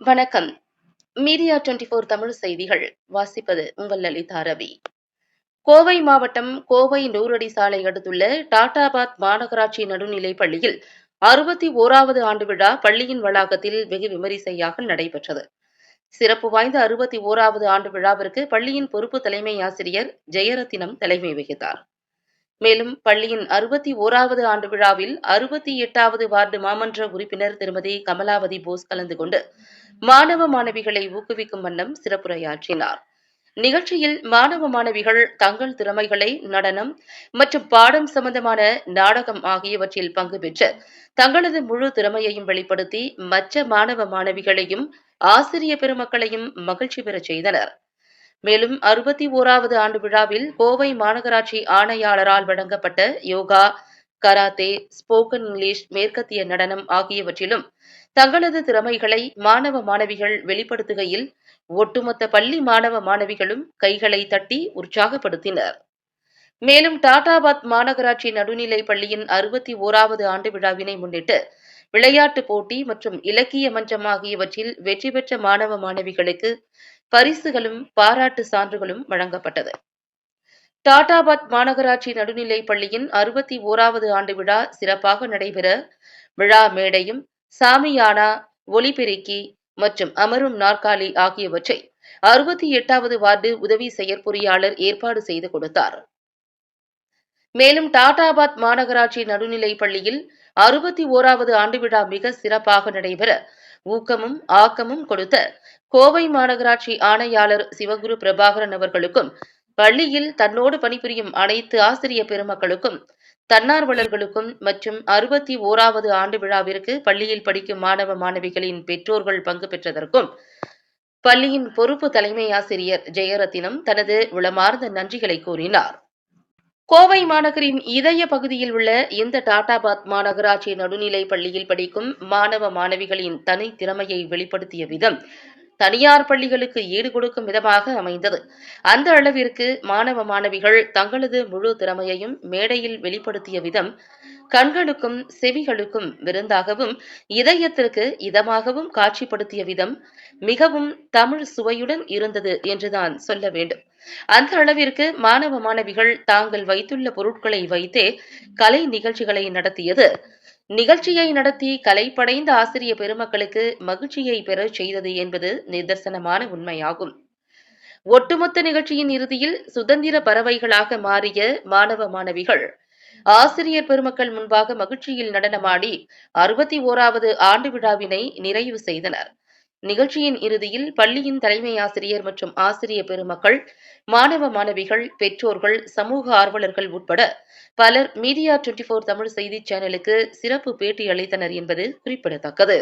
வணக்கம். மீடியா 24 தமிழ் செய்திகள் வாசிப்பது உங்கள் லலிதா ரவி. கோவை மாவட்டம் கோவை நூறடி சாலை அடுத்துள்ள டாடாபாத் மாநகராட்சி நடுநிலைப் பள்ளியில் 61வது ஆண்டு விழா பள்ளியின் வளாகத்தில் வெகு விமரிசையாக நடைபெற்றது. சிறப்பு வாய்ந்த 61வது ஆண்டு விழாவிற்கு பள்ளியின் பொறுப்பு தலைமை ஆசிரியர் ஜெயரத்தினம் தலைமை வகித்தார். மேலும் பள்ளியின் 61வது ஆண்டு விழாவில் 68வது வார்டு மாமன்ற உறுப்பினர் திருமதி கமலாவதி போஸ் கலந்து கொண்டு மாணவ மாணவிகளை ஊக்குவிக்கும் வண்ணம் சிறப்புரையாற்றினார். நிகழ்ச்சியில் மாணவ மாணவிகள் தங்கள் திறமைகளை நடனம் மற்றும் பாடம் சம்பந்தமான நாடகம் ஆகியவற்றில் பங்கு பெற்று தங்களது முழு திறமையையும் வெளிப்படுத்தி மற்ற மாணவ மாணவிகளையும் ஆசிரிய பெருமக்களையும் மகிழ்ச்சி பெறச் செய்தனர். மேலும் 61வது ஆண்டு விழாவில் கோவை மாநகராட்சி ஆணையாளரால் வழங்கப்பட்ட யோகா, கராத்தே, ஸ்போக்கன் இங்கிலீஷ், மேற்கத்திய நடனம் ஆகியவற்றிலும் தங்களது திறமைகளை மாணவ மாணவிகள் வெளிப்படுத்துகையில் ஒட்டுமொத்த பள்ளி மாணவ மாணவிகளும் கைகளை தட்டி உற்சாகப்படுத்தினர். மேலும் டாடாபாத் மாநகராட்சி நடுநிலைப் பள்ளியின் 61வது ஆண்டு விழாவினை முன்னிட்டு விளையாட்டுப் போட்டி மற்றும் இலக்கிய மன்றம் ஆகியவற்றில் வெற்றி பெற்ற மாணவ மாணவிகளுக்கு பரிசுகளும் பாராட்டு சான்றுகளும் வழங்கப்பட்டது. டாடாபாத் மாநகராட்சி நடுநிலைப் பள்ளியின் 61வது ஆண்டு விழா சிறப்பாக நடைபெற விழா மேடையும், சாமியானா, ஒலிபெருக்கி மற்றும் அமரும் நாற்காலி ஆகியவற்றை 68வது வார்டு உதவி செயற்பொறியாளர் ஏற்பாடு செய்து கொடுத்தார். மேலும் டாடாபாத் மாநகராட்சி நடுநிலைப் பள்ளியில் 61வது ஆண்டு விழா மிக சிறப்பாக நடைபெற ஊக்கமும் ஆக்கமும் கொடுத்த கோவை மாநகராட்சி ஆணையாளர் சிவகுரு பிரபாகரன் அவர்களுக்கும், பள்ளியில் தன்னோடு பணிபுரியும் அனைத்து ஆசிரிய பெருமக்களுக்கும், தன்னார்வலர்களுக்கும் மற்றும் 61வது ஆண்டு விழாவிற்கு பள்ளியில் படிக்கும் மாணவ மாணவிகளின் பெற்றோர்கள் பங்கு பெற்றதற்கும் பள்ளியின் பொறுப்பு தலைமை ஆசிரியர் ஜெயரத்தினம் தனது உளமார்ந்த நன்றிகளை கூறினார். கோவை மாநகரின் இதய பகுதியில் உள்ள இந்த டாடாபாத் மாநகராட்சி நடுநிலைப் பள்ளியில் படிக்கும் மாணவ மாணவிகளின் தனித்திறமையை வெளிப்படுத்திய விதம் தனியார் பள்ளிகளுக்கு ஈடு கொடுக்கும் விதமாக அமைந்தது. அந்த அளவிற்கு மாணவ மாணவிகள் தங்களது முழு திறமையையும் மேடையில் வெளிப்படுத்திய விதம் கண்களுக்கும் செவிகளுக்கும் விருந்தாகவும் இதயத்திற்கு இதமாகவும் காட்சிப்படுத்திய விதம் மிகவும் தமிழ் சுவையுடன் இருந்தது என்றுதான் சொல்ல வேண்டும். அந்த அளவிற்கு மாணவ மாணவிகள் தாங்கள் வைத்துள்ள பொருட்களை வைத்தே கலை நிகழ்ச்சிகளை நடத்தியது நிகழ்ச்சியை நடத்தி கலை படைந்த ஆசிரிய பெருமக்களுக்கு மகிழ்ச்சியை பெறச் செய்தது என்பது நிதர்சனமான உண்மையாகும். ஒட்டுமொத்த நிகழ்ச்சியின் இறுதியில் சுதந்திர பறவைகளாக மாறிய மாணவ மாணவிகள் ஆசிரியர் பெருமக்கள் முன்பாக மகிழ்ச்சியில் நடனமாடி 61வது ஆண்டு விழாவினை நிறைவு செய்தனர். நிகழ்ச்சியின் இறுதியில் பள்ளியின் தலைமை ஆசிரியர் மற்றும் ஆசிரிய பெருமக்கள், மாணவ மாணவிகள், பெற்றோர்கள், சமூக ஆர்வலர்கள் உட்பட பலர் மீடியா 24 தமிழ் செய்தி சேனலுக்கு சிறப்பு பேட்டி அளித்தனர் என்பது குறிப்பிடத்தக்கது.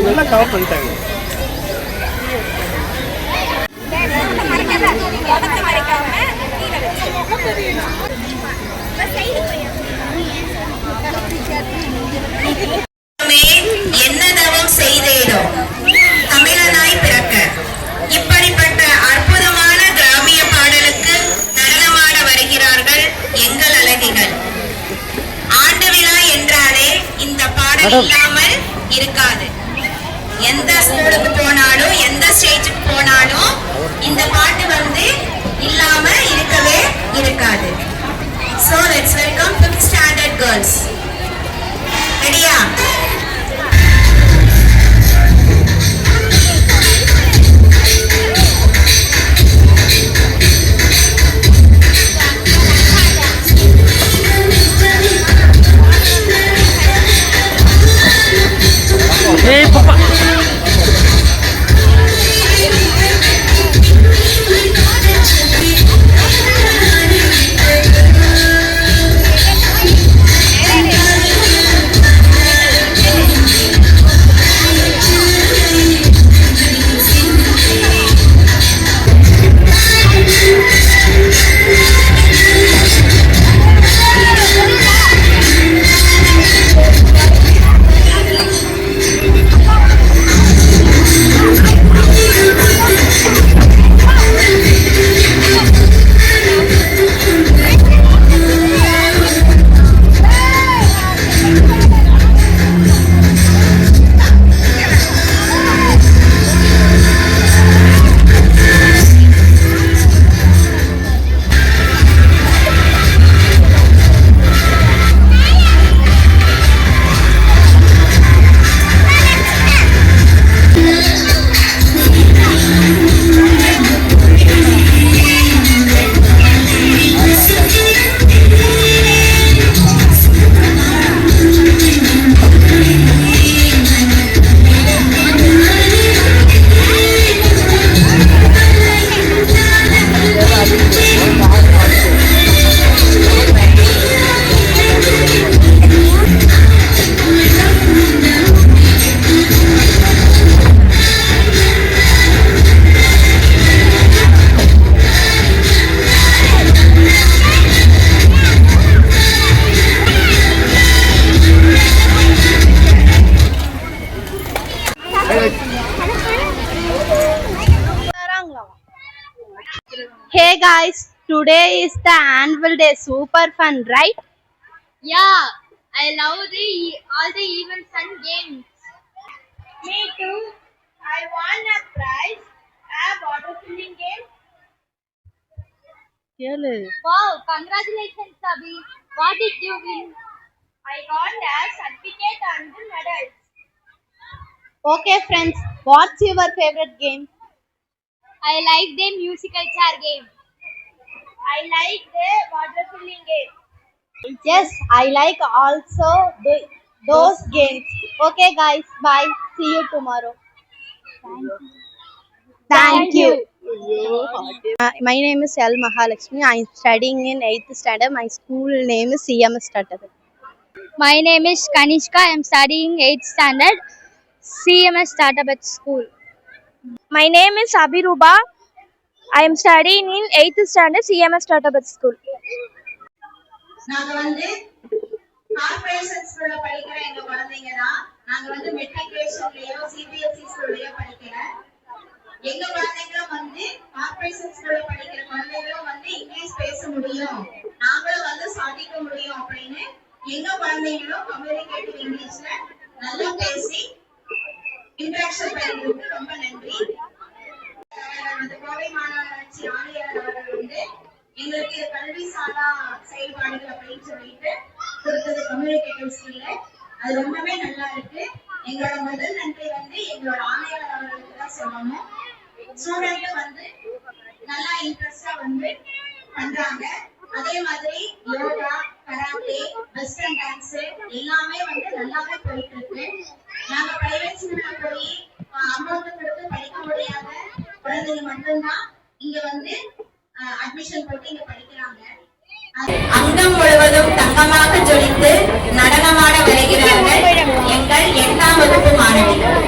நல்லா கவர் பண்ணிட்டாங்க. என்ன தவம் செய்தேனோ தமிழனாய் பிறக்க இப்படிப்பட்ட அற்புதமான கிராமிய பாடலுக்கு நடனமாட வருகிறார்கள் எங்கள் அழகிகள். ஆண்டு விழா என்றாலே இந்த பாடல் இல்லாமல் இருக்காது. எந்த ஸ்கூலுக்கு போனாலும் எந்த ஸ்டேஜுக்கு போனாலும் இந்த பாட்டு இல்லாம இருக்கவே இருக்காது. So let's welcome 5th standard girls. ரெடியா? Hey papa. Hey guys, today is the annual day. Super fun, right? Yeah, I love all the events and games. Me too. I won a prize, a water filling game. Wow, congratulations, Abhi. What did you win? I got a certificate and medals. Okay friends, what's your favorite game? I like the musical chair game. I like the water filling game. Yes, I like also those games. Okay guys, bye. See you tomorrow. Thank you. My name is L. Mahalakshmi. I am studying in 8th standard. My school name is CMS Tattabal. My name is Kanishka. I am studying 8th standard CMS Startup at School. My name is Abhiruba. I am studying in 8th standard CMS Startup at School. நாங்க வந்து corporation ஸ்கூல்ல படிக்கிற எங்க குழந்தைங்க தான். நாங்க வந்து மெட்ரிகுலேஷன்லயோ CBSE ஸ்கூல்லயோ படிக்கல. எங்க குழந்தைங்களும் வந்து கார்ப்பரேஷன் ஸ்கூல்ல படிக்கிற குழந்தைங்களும் வந்து இங்கிலீஷ் பேச முடியும், நாங்களும் வந்து சாதிக்க முடியும் அப்படின்னு எங்க குழந்தைங்களும் கம்யூனிகேட்டிவ் இங்கிலீஷ்ல நல்லா பேசி இன்டராக்ஷன் பண்ணிருக்கு. ரொம்ப நன்றி. கோவை மாநகராட்சி ஆணையர் அவர்கள் வந்து எங்களுக்கு கல்வி சாரா செயல்பாடுகள் அப்படின்னு சொல்லிட்டு கொடுத்தது கம்யூனிகேட்டிவ் ஸ்கில்ல. அது ரொம்பவே நல்லா இருக்கு. எங்களோட முதல் நன்றி வந்து எங்களோட ஆணையாளர் அவர்களுக்கு தான் சொல்லணும். ஸ்டூடெண்ட் வந்து நல்லா இன்ட்ரெஸ்டா வந்து பண்றாங்க. அதே மாதிரி யோகா, கராத்தே, வெஸ்டர்ன் டான்ஸ் எல்லாமே வந்து நல்லாவே போயிட்டு இருக்கு. நாங்க பிரைவேட் ஸ்கூல்ல போய் அமௌண்ட் கொடுத்து படிக்க முடியாத குழந்தைங்க மட்டும்தான் இங்க வந்து அட்மிஷன் போட்டு இங்க படிக்கிறாங்க. அங்கம் முழுவதும் தங்கமாக ஜொலித்து நடனமாட வருகிறார்கள் எங்கள் 8ஆம் வகுப்பு மாணவிகள்.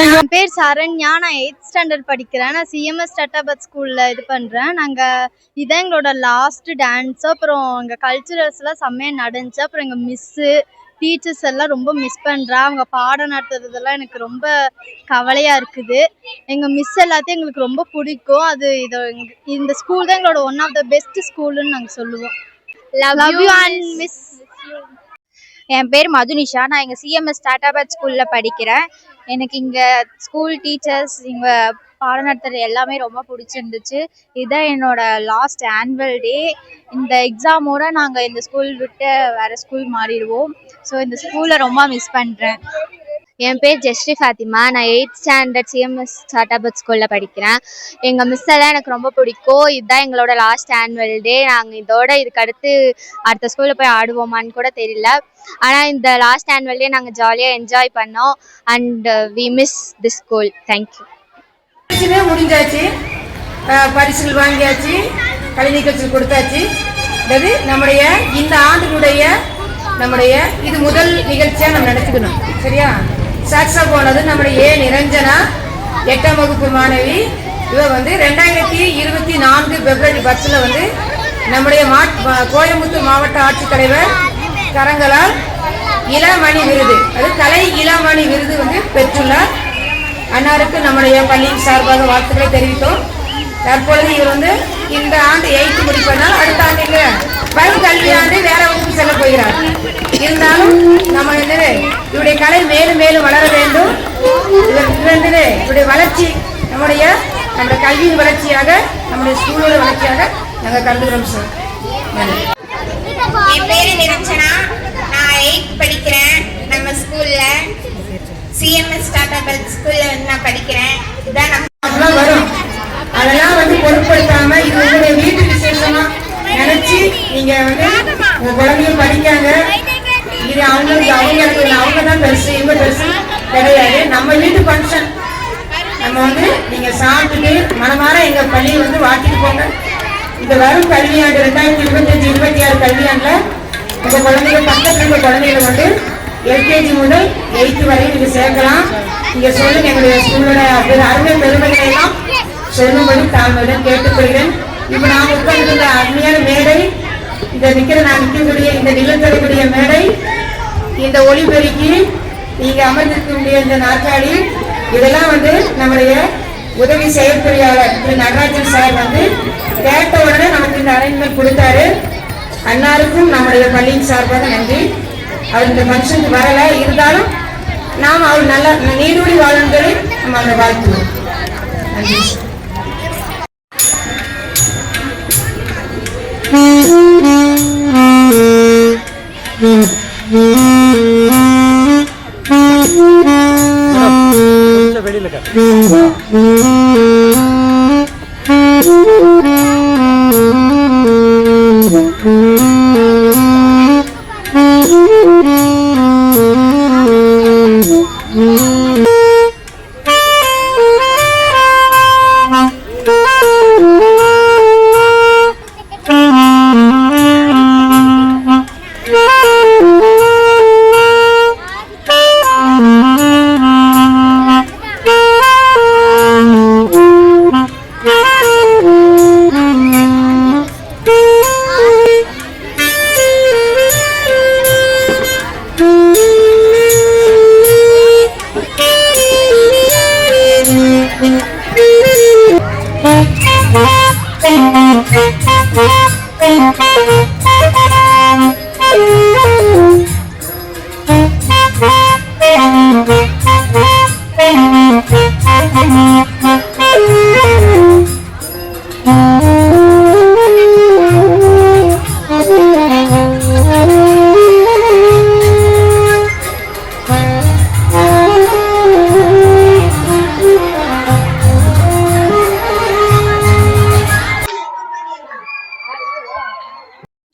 என் பேர் சரண்யா. நான் 8th ஸ்டாண்டர்ட் படிக்கிறேன். நான் சிஎம்எஸ் ஸ்டார்டப் ஸ்கூலில் இது பண்ணுறேன். இதான் எங்களோட லாஸ்ட் டான்ஸு. அப்புறம் எங்கள் கல்ச்சுரல்ஸ்லாம் செம்மையாக நடந்துச்சு. அப்புறம் எங்கள் மிஸ்ஸு டீச்சர்ஸ் எல்லாம் ரொம்ப மிஸ் பண்ணுறேன். அவங்க பாடம் நடத்துறதெல்லாம் எனக்கு ரொம்ப கவலையாக இருக்குது. எங்கள் மிஸ் எல்லாத்தையும் எங்களுக்கு ரொம்ப பிடிக்கும். இந்த ஸ்கூல் தான் எங்களோட ஒன் ஆஃப் த பெஸ்ட் ஸ்கூலுன்னு நாங்கள் சொல்லுவோம். Love you and miss. என் பேர் மதுனிஷா. நான் இங்கே சிஎம்எஸ் ஸ்டார்டப் ஸ்கூலில் படிக்கிறேன். எனக்கு இங்கே ஸ்கூல் டீச்சர்ஸ் இங்கே பாடம் நடத்துறது எல்லாமே ரொம்ப பிடிச்சிருந்துச்சு. இதுதான் என்னோட லாஸ்ட் ஆனுவல் டே. இந்த எக்ஸாமோட நாங்கள் இந்த ஸ்கூல் விட்டு வேறு ஸ்கூல் மாறிடுவோம். ஸோ இந்த ஸ்கூலை ரொம்ப மிஸ் பண்ணுறேன். என் பேர் ஜெஸ்ரீ ஃபாத்திமா. நான் 8th ஸ்டாண்டர்ட் சிஎம்எஸ் ஸ்டார்டப் ஸ்கூலில் படிக்கிறேன். எங்கள் மிஸ் எல்லாம் எனக்கு ரொம்ப பிடிக்கும். இதுதான் எங்களோட லாஸ்ட் ஆனுவல் டே. நாங்கள் இதுக்கடுத்து அடுத்த ஸ்கூலில் போய் ஆடுவோமான்னு கூட தெரியல. ஆனால் இந்த லாஸ்ட் ஆனுவல் டே நாங்கள் ஜாலியாக என்ஜாய் பண்ணோம். And we miss this school. Thank you. முடிஞ்சாச்சு, பரிசுகள் வாங்கியாச்சு, கலை நிகழ்ச்சிகள் கொடுத்தாச்சு. நம்முடைய இந்த ஆண்டினுடைய இது முதல் நிகழ்ச்சியாக நம்ம நினச்சிக்கணும். சரியா? சாட்சா போனது நம்முடைய நிரஞ்சனா 8ஆம் வகுப்பு மாணவி. இவ வந்து 2024 பிப்ரவரி 10 வந்து நம்முடைய கோயம்புத்தூர் மாவட்ட ஆட்சித்தலைவர் கரங்களால் இளமணி விருது, அது கலை இளமணி விருது வந்து பெற்றுள்ளார். அன்னாருக்கு நம்முடைய பள்ளியின் சார்பாக வாழ்த்துக்களை தெரிவித்தோம். தற்பொழுது இவர் வந்து இந்த ஆண்டு 8th முடிப்பதனால் அடுத்த ஆண்டு வரும் கல்வியாண்டு வேற வகுப்பு செல்ல போகிறார். இருந்தாலும் நம்ம வந்து இவருடைய கலை மேலும் மேலும் வளர வேண்டும். இவருடைய வளர்ச்சி நம்முடைய கல்வியின் வளர்ச்சியாக, நம்முடைய ஸ்கூலோட வளர்ச்சியாக நாங்கள் கருதுகிறோம் சார். என் பேரு நிரஞ்சனா. நான் 8th படிக்கிறேன். நம்ம ஸ்கூல்ல CMS ஸ்டார்ட் ஸ்கூல்ல நான் படிக்கிறேன். இதான் நம்ம வரும். அதெல்லாம் வந்து பொருட்படுத்தாம இது உங்களுடைய வீட்டு விசேஷமா நினைச்சு நீங்க வந்து உங்க குழந்தையும் படிக்காங்க. இது அவங்க தான் பெருசு, இவங்க பெருசு கிடையாது. நம்ம வீட்டு ஃபங்க்ஷன் நம்ம வந்து நீங்க சாப்பிட்டுட்டு மனமாற எங்க பள்ளியை வந்து வாழ்த்திட்டு போங்க. இந்த வரும் கல்வியாண்டு 2025-26 கல்வியாண்டுல உங்க குழந்தைங்க பக்கத்துல இருக்க குழந்தைகளை வந்து LKG முதல் 8th வரை நீங்க சேர்க்கலாம். நீங்க சொல்லுங்க, எங்களுடைய ஸ்கூலோட அருமை பெருமைகளை எல்லாம் சொல்லும்படி தாழ்மையுடன் கேட்டுக்கொள்கிறேன். இப்ப நான் உட்கார்ந்துள்ள அருமையான மேடை, இந்த நான் நிற்கக்கூடிய இந்த நிலத்தரக்கூடிய மேடை, இந்த ஒளிபெருக்கி, நீங்க அமர்ந்திருக்கக்கூடிய இந்த நாற்காலி, இதெல்லாம் வந்து நம்முடைய உதவி செயற்பொறியாளர் திரு நடராஜன் சார் வந்து கேட்ட உடனே நமக்கு இந்த அரேஞ்ச்மெண்ட் கொடுத்தாரு. அன்னாருக்கும் நம்முடைய பள்ளியின் சார்பாக நன்றி. அவர் இந்த ஃபங்க்ஷனுக்கு வரல, இருந்தாலும் நாம் அவர் நல்ல நீடூழி வாழந்ததை நம்ம அவரை வாழ்த்துவோம். நன்றி. வெளியில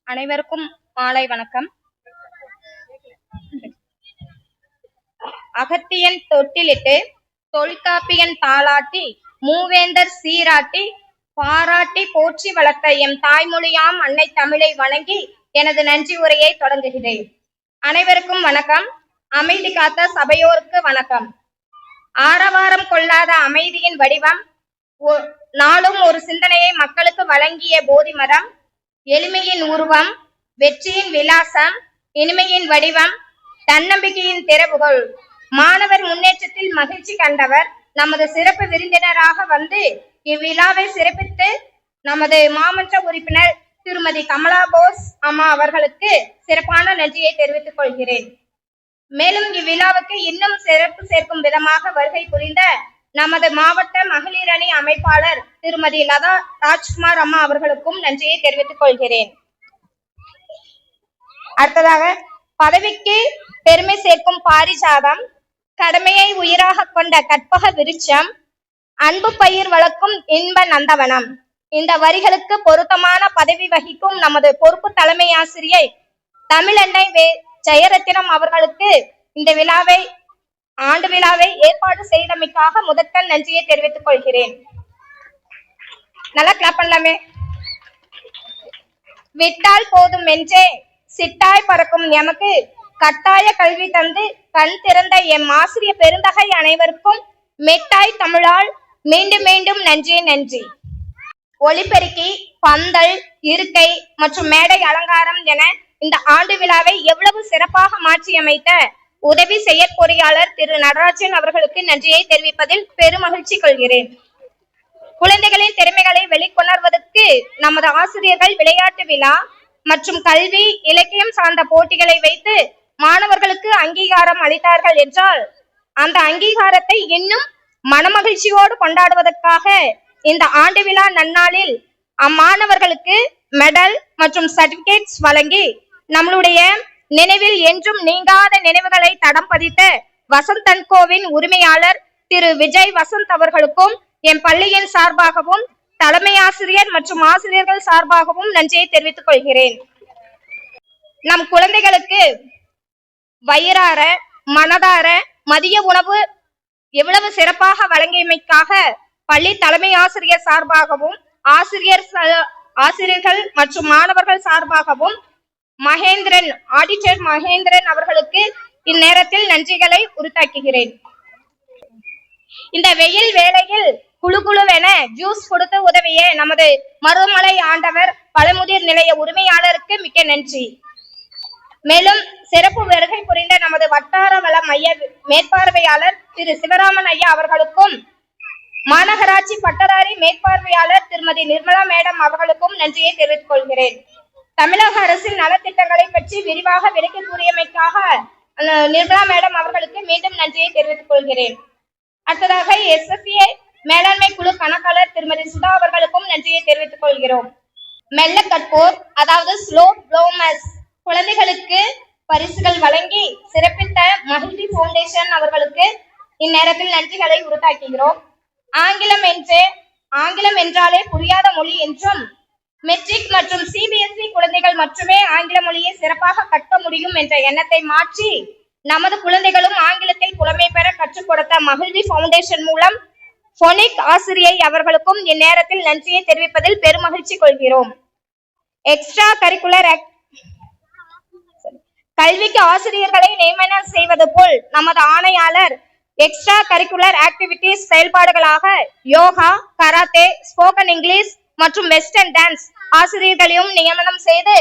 அனைவருக்கும் மாலை வணக்கம். அகத்தியன் தொட்டிலிட்டு தொல்காப்பியன் தாளாட்டி மூவேந்தர் சீராட்டி பாராட்டி போற்றி வளர்த்த எம் தாய்மொழியாம் அன்னை தமிழை வணங்கி எனது நன்றி உரையை தொடங்குகிறேன். அனைவருக்கும் வணக்கம். அமைதி காத்த சபையோருக்கு வணக்கம். ஆரவாரம் கொள்ளாத அமைதியின் வடிவம், நாளும் ஒரு சிந்தனையை மக்களுக்கு வழங்கிய போதி மரம், எளிமையின் உருவம், வெற்றியின் விலாசம், இனிமையின் வடிவம், தன்னம்பிக்கையின் திறவுகோல், மாணவர் முன்னேற்றத்தில் மகிழ்ச்சி கண்டவர், நமது சிறப்பு விருந்தினராக வந்து இவ்விழாவை சிறப்பித்து நமது மாமன்ற உறுப்பினர் திருமதி கமலா போஸ் அம்மா அவர்களுக்கு சிறப்பான நன்றியை தெரிவித்துக் கொள்கிறேன். மேலும் இவ்விழாவுக்கு இன்னும் சிறப்பு சேர்க்கும் விதமாக வருகை புரிந்த நமது மாவட்ட மகளிர் அணி அமைப்பாளர் திருமதி லதா ராஜ்குமார் அம்மா அவர்களுக்கும் நன்றியை தெரிவித்துக் கொள்கிறேன். அடுத்ததாக, பதவிக்கு பெருமை சேர்க்கும் பாரிஜாதம், கடமையை உயிராக கொண்ட கற்பக விருட்சம், அன்பு பயிர் வளர்க்கும் இன்ப நந்தவனம், இந்த வரிகளுக்கு பொருத்தமான பதவி வகிக்கும் நமது பொறுப்பு தலைமை ஆசிரியை தமிழன்னை ஜெயரத்தினம் அவர்களுக்கு இந்த ஆண்டு விழாவை ஏற்பாடு செய்தமைக்காக முதற்கண் நன்றியை தெரிவித்துக் கொள்கிறேன். நல்லா கிளாப் பண்ணலாமே. விட்டால் போதும் என்றே சிட்டாய் பறக்கும் எமக்கு கட்டாய கல்வி தந்து கண் திறந்த எம் ஆசிரிய பெருந்தகை அனைவருக்கும் மெட்டாய் தமிழால் மீண்டும் மீண்டும் நன்றி நன்றி. ஒளிபெருக்கி, பந்தல், இருக்கை மற்றும் மேடை அலங்காரம் என இந்த ஆண்டு விழாவை எவ்வளவு சிறப்பாக மாற்றியமைத்த உதவி செயற்பொறியாளர் திரு நடராஜன் அவர்களுக்கு நன்றியை தெரிவிப்பதில் பெருமகிழ்ச்சி கொள்கிறேன். குழந்தைகளின் திறமைகளை வெளிக்கொணர்வதற்கு நமது ஆசிரியர்கள் விளையாட்டு விழா மற்றும் கல்வி இலக்கியம் சார்ந்த போட்டிகளை வைத்து மாணவர்களுக்கு அங்கீகாரம் அளித்தார்கள் என்றால் அந்த அங்கீகாரத்தை இன்னும் மனமகிழ்ச்சியோடு கொண்டாடுவதற்காக இந்த ஆண்டு விழா நன்னாளில் அம்மாணவர்களுக்கு மெடல் மற்றும் சர்டிபிகேட்ஸ் வழங்கி நம்மளுடைய நினைவில் என்றும் நீங்காத நினைவுகளை தடம் பதித்த வசந்த் அண்ட் கோவின் உரிமையாளர் திரு விஜய் வசந்த் அவர்களுக்கும் என் பள்ளியின் சார்பாகவும் தலைமை ஆசிரியர் மற்றும் ஆசிரியர்கள் சார்பாகவும் நன்றியை தெரிவித்துக் கொள்கிறேன். நம் குழந்தைகளுக்கு வயிறார மனதார மதிய உணவு எவ்வளவு சிறப்பாக வழங்கியமைக்காக பள்ளி தலைமை ஆசிரியர் சார்பாகவும் ஆசிரியர்கள் மற்றும் மாணவர்கள் சார்பாகவும் மகேந்திரன் ஆடிட்டர் மகேந்திரன் அவர்களுக்கு இந்நேரத்தில் நன்றிகளை உரித்தாக்குகிறேன். இந்த வெயில் வேளையில் குழுவென ஜூஸ் கொடுத்து உதவிய நமது மருதமலை ஆண்டவர் பழமுதிர் நிலைய உரிமையாளருக்கு மிக்க நன்றி. மேலும் சிறப்பு வருகை புரிந்த நமது வட்டார வள மைய மேற்பார்வையாளர் திரு சிவராமன் ஐயா அவர்களுக்கும் மாநகராட்சி பட்டதாரி மேற்பார்வையாளர் திருமதி நிர்மலா மேடம் அவர்களுக்கும் நன்றியை தெரிவித்துக் கொள்கிறேன். தமிழக அரசின் நலத்திட்டங்களை பற்றி விரிவாக விளக்கி கூறியமைக்காக நிர்மலா மேடம் அவர்களுக்கு மீண்டும் நன்றியை தெரிவித்துக் கொள்கிறேன். அடுத்ததாக SFA மேலாண்மை குழு கணக்காளர் திருமதி சுதா அவர்களுக்கும் நன்றியை தெரிவித்துக் கொள்கிறோம். மெல்ல கற்போர் அதாவது ஸ்லோ ப்ளோமர்ஸ் குழந்தைகளுக்கு பரிசுகள் வழங்கி சிறப்பித்த மகிழ்ச்சி பவுண்டேஷன் அவர்களுக்கு இந்நேரத்தில் நன்றிகளை உரித்தாக்குகிறோம். ஆங்கிலம் என்றாலே புரியாத மொழி என்றும் மெட்ரிக் மற்றும் CBSE குழந்தைகள் மட்டுமே ஆங்கில மொழியை சிறப்பாக கற்க முடியும் என்ற எண்ணத்தை மாற்றி நமது குழந்தைகளும் ஆங்கிலத்தில் புலமை பெற கற்றுக் கொடுத்த மகிழ்ச்சி பவுண்டேஷன் மூலம் போனிக் ஆசிரியை அவர்களுக்கும் இந்நேரத்தில் நன்றியை தெரிவிப்பதில் பெருமகிழ்ச்சி கொள்கிறோம். எக்ஸ்ட்ரா கரிக்குலர் கல்விக்கு ஆசிரியர்களை நியமனம் செய்வது போல் நமது ஆணையாளர் எக்ஸ்ட்ரா கரிக்குலர் ஆக்டிவிட்டிஸ் செயல்பாடுகளாக யோகா, கராத்தே, ஸ்போக்கன் இங்கிலீஷ் மற்றும் வெஸ்டர்ன் டான்ஸ் ஆசிரியர்களையும் நியமனம் செய்து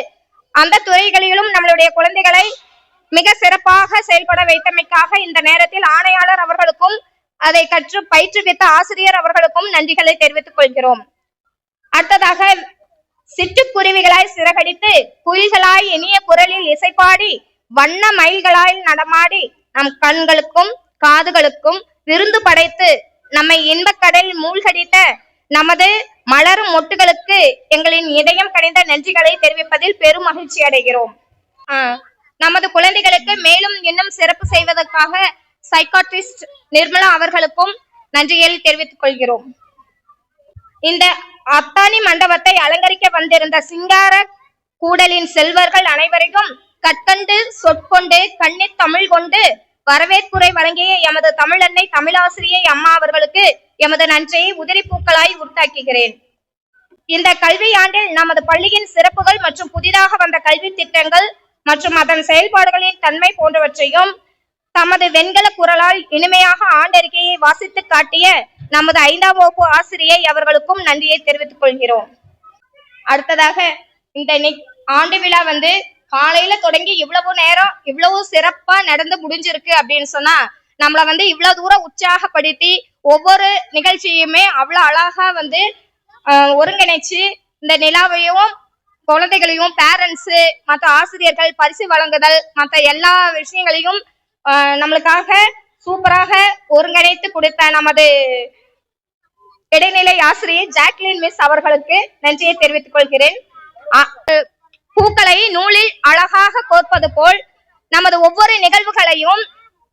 அந்த துறைகளிலும் நம்மளுடைய குழந்தைகளை மிக சிறப்பாக செயல்பட வைத்தமைக்காக இந்த நேரத்தில் ஆணையாளர் அவர்களுக்கும் அதை கற்று பயிற்றுவித்த ஆசிரியர் அவர்களுக்கும் நன்றிகளை தெரிவித்துக் கொள்கிறோம். அடுத்ததாக சிட்டுக்குருவிகளாய் சிறகடித்து குயில்களாய் இனிய குரலில் இசைப்பாடி வண்ண மயில்களாய் நடமாடி நம் கண்களுக்கும் காதுகளுக்கும் விருந்து படைத்து நம்மை இன்பக்கடலில் மூழ்கடித்த நமது மலரும் மொட்டுகளுக்கு எங்களின் இதயம் கனிந்த நன்றிகளை தெரிவிப்பதில் பெரும் மகிழ்ச்சி அடைகிறோம். நமது குழந்தைகளுக்கு மேலும் இன்னும் சிறப்பு செய்வதற்காக சைக்காட்ரிஸ்ட் நிர்மலா அவர்களுக்கும் நன்றியை தெரிவித்துக் கொள்கிறோம். இந்த அத்தானி மண்டபத்தை அலங்கரிக்க வந்திருந்த சிங்கார கூடலின் செல்வர்கள் அனைவரையும் கற்கண்டு சொற்கொண்டு கண்ணித் தமிழ் கொண்டு வரவேற்புரை வழங்கிய எமது தமிழன்னை தமிழாசிரியை அம்மா அவர்களுக்கு எமது நன்றியை உதிரி பூக்களாய் உரித்தாக்குகிறேன். இந்த கல்வி ஆண்டில் நமது பள்ளியின் சிறப்புகள் மற்றும் புதிதாக வந்த கல்வி திட்டங்கள் மற்றும் அதன் செயல்பாடுகளின் தன்மை போன்றவற்றையும் தமது வெண்கல குரலால் இனிமையாக ஆண்டறிக்கையை வாசித்து காட்டிய நமது 5ஆம் வகுப்பு ஆசிரியை அவர்களுக்கும் நன்றியை தெரிவித்துக் கொள்கிறோம். அடுத்ததாக இந்த ஆண்டு விழா காலையில தொடங்கி இவ்வளவு நேரம் இவ்வளவு சிறப்பா நடந்து முடிஞ்சிருக்கு அப்படின்னு சொன்னா நம்மள இவ்வளவு தூரம் உற்சாகப்படுத்தி ஒவ்வொரு நிகழ்ச்சியுமே அவ்வளவு அழகா ஒருங்கிணைச்சு இந்த நிலாவையும் குழந்தைகளையும் பேரண்ட்ஸ் மற்ற ஆசிரியர்கள் பரிசு வழங்குதல் மற்ற எல்லா விஷயங்களையும் நம்மளுக்காக சூப்பராக ஒருங்கிணைத்து கொடுத்த நமது இடைநிலை ஆசிரியர் ஜாக்லின் மிஸ் அவர்களுக்கு நன்றியை தெரிவித்துக் கொள்கிறேன். பூக்களை நூலில் அழகாக கோர்ப்பது போல் நமது ஒவ்வொரு நிகழ்வுகளையும்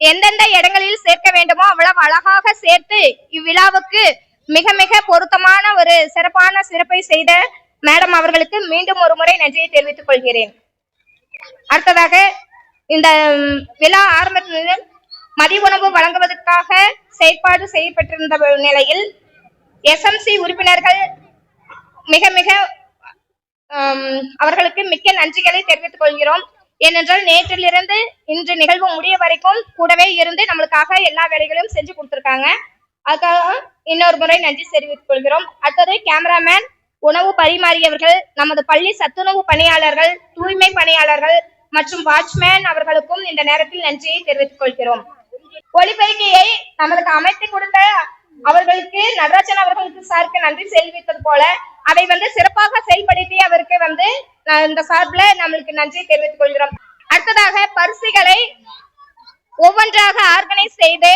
எந்தெந்த இடங்களில் சேர்க்க வேண்டுமோ அவ்வளவு அழகாக சேர்த்து இவ்விழாவுக்கு மிக மிக பொருத்தமான ஒரு சிறப்பான சிறப்பை செய்த மேடம் அவர்களுக்கு மீண்டும் ஒரு முறை நன்றியை தெரிவித்துக் கொள்கிறேன். அடுத்ததாக இந்த விழா ஆரம்பத்தில் மதிய உணவு வழங்குவதற்காக செயற்பாடு செய்யப்பட்டிருந்த நிலையில் SMC உறுப்பினர்கள் மிக மிக அவர்களுக்கு மிக்க நன்றிகளை தெரிவித்துக் கொள்கிறோம். ஏனென்றால் நேற்றிலிருந்து இன்று நிகழ்வு முடிய வரைக்கும் கூடவே இருந்து நம்மளுக்காக எல்லா வேலைகளையும் செஞ்சு கொடுத்திருக்காங்க. அதுக்காக இன்னொரு முறை நன்றி தெரிவித்துக் கொள்கிறோம். அடுத்தது கேமராமேன், உணவு பரிமாறியவர்கள், நமது பள்ளி சத்துணவு பணியாளர்கள், தூய்மை பணியாளர்கள் மற்றும் வாட்ச்மேன் அவர்களுக்கும் இந்த நேரத்தில் நன்றியை தெரிவித்துக் கொள்கிறோம். ஒலிபெருக்கியை நம்மளுக்கு அமைத்து கொடுத்த அவர்களுக்கு நடராஜன் அவர்களுக்கு சாருக்கு நன்றி தெரிவித்தது போல அதை சிறப்பாக செயல்படுத்தி அவருக்கு இந்த சார்பில் நம்மளுக்கு நன்றி தெரிவித்துக் கொள்கிறோம். அடுத்ததாக பரிசுகளை ஒவ்வொன்றாக ஆர்கனைஸ் செய்து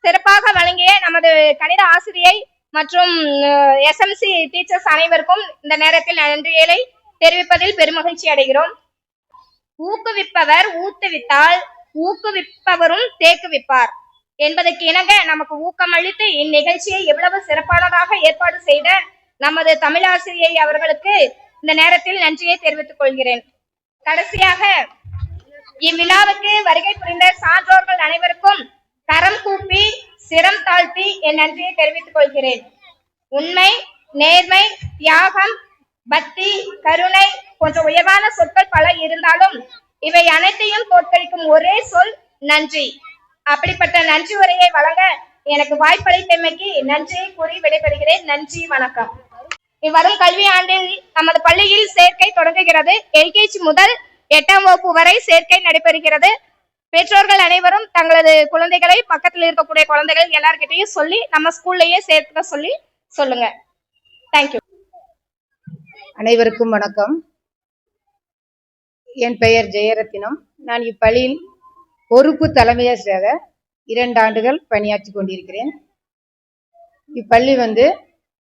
சிறப்பாக வழங்கிய நமது கணித ஆசிரியை மற்றும் எஸ்எம்சி டீச்சர்ஸ் அனைவருக்கும் இந்த நேரத்தில் நன்றிகளை தெரிவிப்பதில் பெருமகிழ்ச்சி அடைகிறோம். ஊக்குவிப்பவர் ஊக்குவித்தால் ஊக்குவிப்பவரும் தேக்குவிப்பார் என்பதற்கு இணங்க நமக்கு ஊக்கமளித்து இந்நிகழ்ச்சியை எவ்வளவு சிறப்பானதாக ஏற்பாடு செய்த நமது தமிழாசிரியை அவர்களுக்கு இந்த நேரத்தில் நன்றியை தெரிவித்துக் கொள்கிறேன். கடைசியாக இவ்விழாவுக்கு வருகை புரிந்த சான்றோர்கள் அனைவருக்கும் கரம் கூப்பி சிரம் தாழ்த்தி என் நன்றியை தெரிவித்துக் கொள்கிறேன். உண்மை, நேர்மை, தியாகம், பக்தி, கருணை போன்ற உயர்வான சொற்கள் பல இருந்தாலும் இவை அனைத்தையும் தோற்கடிக்கும் ஒரே சொல் நன்றி. அப்படிப்பட்ட நன்றி உரையை வழங்க எனக்கு வாய்ப்பளித்தமைக்கு நன்றியை கூறி விடைபெறுகிறேன். நன்றி, வணக்கம். இவ்வரும் கல்வி ஆண்டில் நமது பள்ளியில் சேர்க்கை தொடங்குகிறது. எல்கேஜி முதல் 8ஆம் வகுப்பு வரை சேர்க்கை நடைபெறுகிறது. பெற்றோர்கள் அனைவரும் தங்களது குழந்தைகளை பக்கத்தில் இருக்கக்கூடிய குழந்தைகள் எல்லார்கிட்டையும் சொல்லி நம்ம ஸ்கூல்லையே சேர்க்க சொல்லுங்க. தேங்க்யூ. அனைவருக்கும் வணக்கம். என் பெயர் ஜெயரத்தினம். நான் இப்பள்ளியில் பொறுப்பு தலைமையாசிரியராக 2 ஆண்டுகள் பணியாற்றி கொண்டிருக்கிறேன். இப்பள்ளி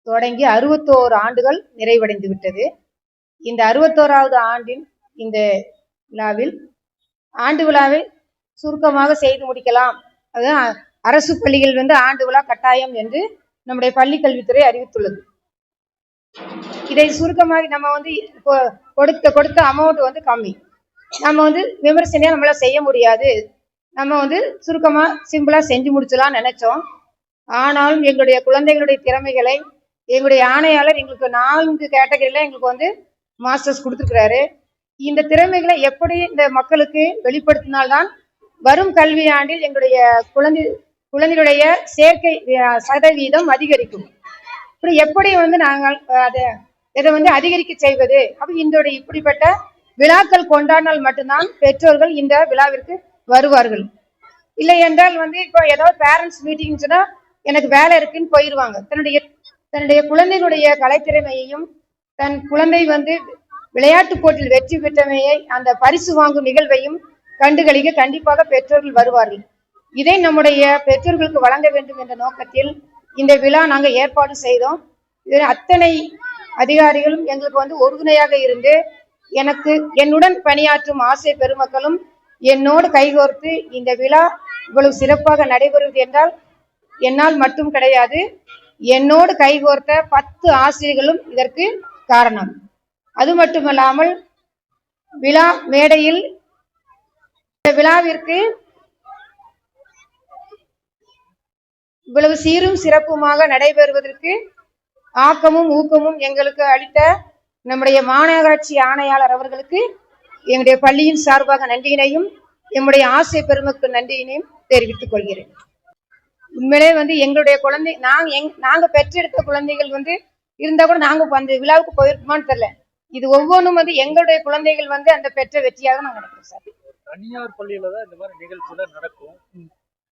தொடங்கி 61 ஆண்டுகள் நிறைவடைந்து விட்டது. இந்த 61வது ஆண்டின் இந்த விழாவில் ஆண்டு விழாவை சுருக்கமாக செய்து முடிக்கலாம். அதுதான் அரசு பள்ளிகள் ஆண்டு விழா கட்டாயம் என்று நம்முடைய பள்ளி கல்வித்துறை அறிவித்துள்ளது. இதை சுருக்கமாக நம்ம கொடுத்த அமௌண்ட் கம்மி. நம்ம விமர்சனையா நம்மளால செய்ய முடியாது. நம்ம சுருக்கமா சிம்பிளா செஞ்சு முடிச்சலாம் நினைச்சோம். ஆனாலும் எங்களுடைய குழந்தைகளுடைய திறமைகளை எங்களுடைய ஆணையாளர் எங்களுக்கு 4 கேட்டகரியில எங்களுக்கு மாஸ்டர்ஸ் கொடுத்துருக்கிறாரு. இந்த திறமைகளை எப்படி இந்த மக்களுக்கு வெளிப்படுத்தினால்தான் வரும் கல்வி ஆண்டில் எங்களுடைய குழந்தைகளுடைய சேர்க்கை சதவீதம் அதிகரிக்கும். இப்படி எப்படி நாங்கள் இதை அதிகரிக்க செய்வது? அப்படி இப்படிப்பட்ட விழாக்கள் கொண்டாடினால் மட்டும்தான் பெற்றோர்கள் இந்த விழாவிற்கு வருவார்கள். இல்லை என்றால் இப்போ ஏதாவது பேரண்ட்ஸ் மீட்டிங் சொன்னா எனக்கு வேலை இருக்குன்னு போயிடுவாங்க. தன்னுடைய குழந்தைகளுடைய கலைத்திறமையையும் தன் குழந்தை விளையாட்டு போட்டியில் வெற்றி பெற்றமையை அந்த பரிசு வாங்கும் நிகழ்வையும் கண்டுகளிக்க கண்டிப்பாக பெற்றோர்கள் வருவார்கள். இதை நம்முடைய பெற்றோர்களுக்கு வழங்க வேண்டும் என்ற நோக்கத்தில் இந்த விழா நாங்கள் ஏற்பாடு செய்தோம். இதில் அத்தனை அதிகாரிகளும் எங்களுக்கு உறுதுணையாக இருந்து எனக்கு என்னுடன் பணியாற்றும் ஆசை பெருமக்களும் என்னோடு கைகோர்த்து இந்த விழா இவ்வளவு சிறப்பாக நடைபெறுவது என்றால் என்னால் மட்டும் கிடையாது, என்னோடு கைகோர்த்த 10 ஆசிரியர்களும் இதற்கு காரணம். அது மட்டுமல்லாமல் விழா மேடையில் இந்த விழாவிற்கு இவ்வளவு சீரும் சிறப்புமாக நடைபெறுவதற்கு ஆக்கமும் ஊக்கமும் எங்களுக்கு அளித்த நம்முடைய மாநகராட்சி ஆணையாளர் அவர்களுக்கு எங்களுடைய பள்ளியின் சார்பாக நன்றியினையும் எம்முடைய ஆசை பெருமக்கு நன்றியினையும் தெரிவித்துக் கொள்கிறேன். உண்மையிலே எங்களுடைய குழந்தை நாங்க பெற்றெடுத்த குழந்தைகள் இருந்தா கூட நாங்க அந்த விழாவுக்கு போயிருக்குமான்னு தெரியல. இது ஒவ்வொன்றும் எங்களுடைய குழந்தைகள் அந்த பெற்ற வெற்றியாக நாங்க நினைக்கிறோம் சார். தனியார் பள்ளியில தான் இந்த மாதிரி நிகழ்ச்சிகள் நடக்கும்.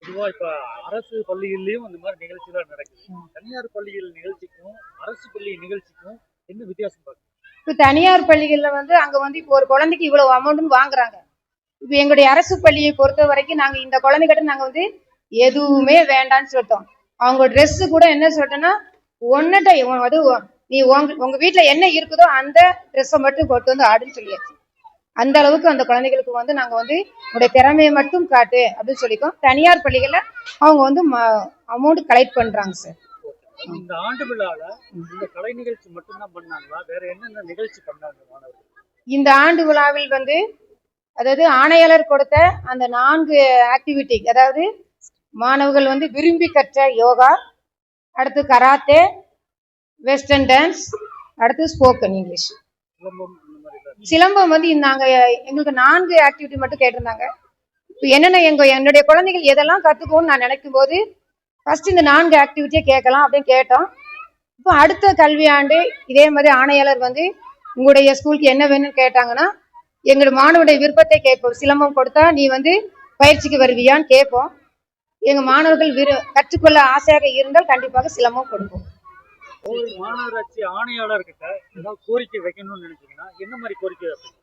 பொதுவா இப்ப அரசு பள்ளிகளிலும் இந்த மாதிரி நிகழ்ச்சிகள் நடக்குது. தனியார் பள்ளிகள் நிகழ்ச்சிக்கும் அரசு பள்ளி நிகழ்ச்சிக்கும் என்ன வித்தியாசம் பாருங்க? இப்ப தனியார் பள்ளிகள்ல அங்க இப்போ ஒரு குழந்தைக்கு இவ்வளவு அமௌண்ட் வாங்குறாங்க. இப்ப எங்களுடைய அரசு பள்ளியை பொறுத்த வரைக்கும் நாங்க இந்த குழந்தைகிட்ட நாங்க எதுவுமே வேண்டான்னு சொல்லிட்டோம். அவங்க ட்ரெஸ் கூட என்ன சொல்லிட்டோம்னா நீ உங்க வீட்டுல என்ன இருக்குதோ அந்த ட்ரெஸ்ஸை மட்டும் போட்டு ஆடுன்னு சொல்லியாச்சு. அந்த அளவுக்கு அந்த குழந்தைகளுக்கு நாங்க உங்களுடைய திறமையை மட்டும் காட்டு அப்படின்னு சொல்லிக்கோம். தனியார் பள்ளிகள்ல அவங்க அமௌண்ட் கலெக்ட் பண்றாங்க சார். இந்த ஆண்டு விழால இந்த கலை நிகழ்ச்சி மட்டும்தான் பண்ணாங்களா, வேற என்னென்ன நிகழ்ச்சி பண்ணாங்க மாணவர்கள்? இந்த ஆண்டு விழாவில் அதாவது ஆணையாளர் கொடுத்த அந்த 4 ஆக்டிவிட்டி, அதாவது மாணவர்கள் விரும்பி கற்ற யோகா, அடுத்து கராத்தே, வெஸ்டர்ன் டான்ஸ், அடுத்து ஸ்போக்கன் இங்கிலீஷ், சிலம்பம் நாங்க எங்களுக்கு 4 ஆக்டிவிட்டி மட்டும் கேட்டிருந்தாங்க. இப்போ என்னென்ன என்னுடைய குழந்தைகள் எதெல்லாம் கற்றுக்கணும்னு நான் நினைக்கும் போது ஃபர்ஸ்ட் இந்த 4 ஆக்டிவிட்டியை கேட்கலாம் அப்படின்னு கேட்டோம். இப்போ அடுத்த கல்வி ஆண்டு இதே மாதிரி ஆணையாளர் உங்களுடைய ஸ்கூலுக்கு என்ன வேணும்னு கேட்டாங்கன்னா எங்களுடைய மாணவனுடைய விருப்பத்தை கேட்போம். சிலம்பம் கொடுத்தா நீ பயிற்சிக்கு வருவியான்னு கேட்போம். எங்க மாணவர்கள் கற்றுக்கொள்ள ஆசையாக இருந்தால் கண்டிப்பாக சிலம்பம் கொடுப்போம். கோவை மாநகராட்சி ஆணையாளர்கிட்ட ஏதாவது கோரிக்கை வைக்கணும்னு நினைச்சீங்கன்னா என்ன மாதிரி கோரிக்கை வைப்பீங்க?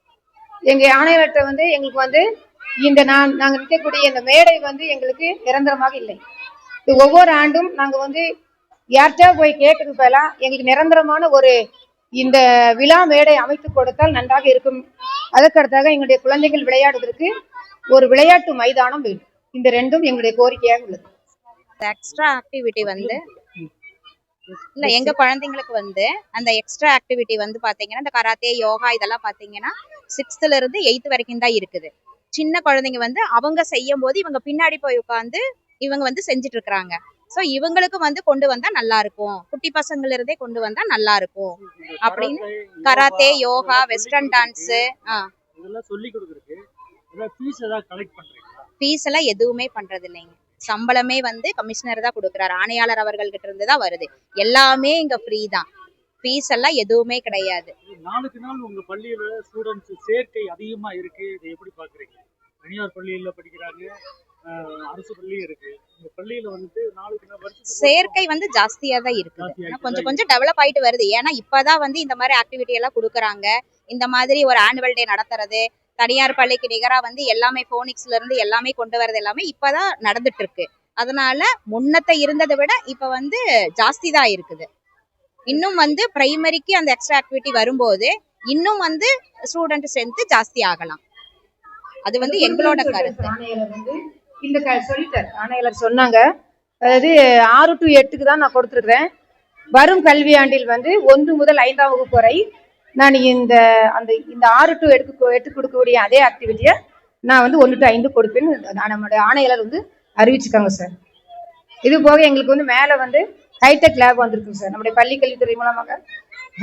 எங்க ஆணையர்கிட்ட எங்களுக்கு நாங்க நிற்கக்கூடிய இந்த மேடை எங்களுக்கு நிரந்தரமாக இல்லை. ஒவ்வொரு ஆண்டும் நாங்க யார்கிட்ட போய் கேட்கறது பதிலா எங்களுக்கு நிரந்தரமான ஒரு இந்த விழா மேடை அமைத்து கொடுத்தால் நன்றாக இருக்கும். அதற்கடுத்தாக எங்களுடைய குழந்தைகள் விளையாடுவதற்கு ஒரு விளையாட்டு மைதானம் வேண்டும். இந்த ரெண்டும் எங்களுடைய கோரிக்கையாக உள்ளது. எக்ஸ்ட்ரா ஆக்டிவிட்டி இல்ல எங்க குழந்தைங்களுக்கு அந்த எக்ஸ்ட்ரா ஆக்டிவிட்டி பாத்தீங்கன்னா இந்த கராத்தே, யோகா இதெல்லாம் பாத்தீங்கன்னா 6th இருந்து 8th வரைக்கும் தான் இருக்குது. சின்ன குழந்தைங்க அவங்க செய்யும் போது இவங்க பின்னாடி போய் உட்காந்து இவங்க செஞ்சுட்டு இருக்கிறாங்க. சோ இவங்களுக்கு கொண்டு வந்தா நல்லா இருக்கும், குட்டி பசங்கள்ல இருந்தே கொண்டு வந்தா நல்லா இருக்கும் அப்படின்னு கராத்தே, யோகா, வெஸ்டர்ன் டான்ஸ் இதெல்லாம் சொல்லி கொடுக்குறதுக்கு ஃபீஸ் ஏதாவது கலெக்ட் பண்றீங்களா? ஃபீஸ் எல்லாம் எதுவுமே பண்றது இல்லைங்க. சம்பளமே கமிஷனர் தான் கொடுக்குறாரு, ஆணையாளர் அவர்கள்கிட்ட இருந்து தான் வருது. எல்லாமே இங்க ஃப்ரீ தான், ஃபீஸ் எல்லாம் எதுவுமே கிடையாது. நாளுக்கு நாள் உங்க பள்ளியில ஸ்டூடெண்ட்ஸ் சேர்க்கை அதிகமா இருக்கு, இதை எப்படி பாக்குறீங்க? தனியார் பள்ளியில படிக்கிறாங்க, அரசு பள்ளியும் இருக்கு. இந்த பள்ளியில நாளுக்கு நாள் சேர்க்கை ஜாஸ்தியா தான் இருக்குது. கொஞ்சம் கொஞ்சம் டெவலப் ஆயிட்டு வருது. ஏன்னா இப்பதான் இந்த மாதிரி ஆக்டிவிட்டி எல்லாம் கொடுக்குறாங்க. இந்த மாதிரி ஒரு ஆனுவல் டே நடத்துறது, தனியார் பள்ளிக்கு நிகரா எல்லாமே போனிக்ஸ்ல இருந்து எல்லாமே கொண்டு வரது எல்லாமே இப்பதான் நடந்துட்டு இருக்கு. அதனால முன்னத்தை இருந்ததை விட இப்ப ஜாஸ்தி தான் இருக்குது. இன்னும் பிரைமரிக்கு அந்த எக்ஸ்ட்ரா ஆக்டிவிட்டி வரும்போது இன்னும் ஸ்டூடெண்ட் ஸ்ட்ரென்த் ஜாஸ்தி ஆகலாம். அது எங்களோட கருத்து. ஆணையாளர் சொன்னாங்க, அதாவது 6 to 8க்கு தான் நான் கொடுத்துருக்கிறேன். வரும் கல்வியாண்டில் 1 முதல் 5ஆம் வகுப்பு வரை நான் இந்த 6 to 8 கொடுக்கக்கூடிய அதே ஆக்டிவிட்டியை நான் 1 to 5 கொடுப்பேன்னு நம்மளுடைய ஆணையாளர் அறிவிச்சுக்காங்க சார். இது போக எங்களுக்கு மேலே ஹைடெக் லேப் வந்திருக்கு சார். நம்முடைய பள்ளி கல்வித்துறை மூலமாக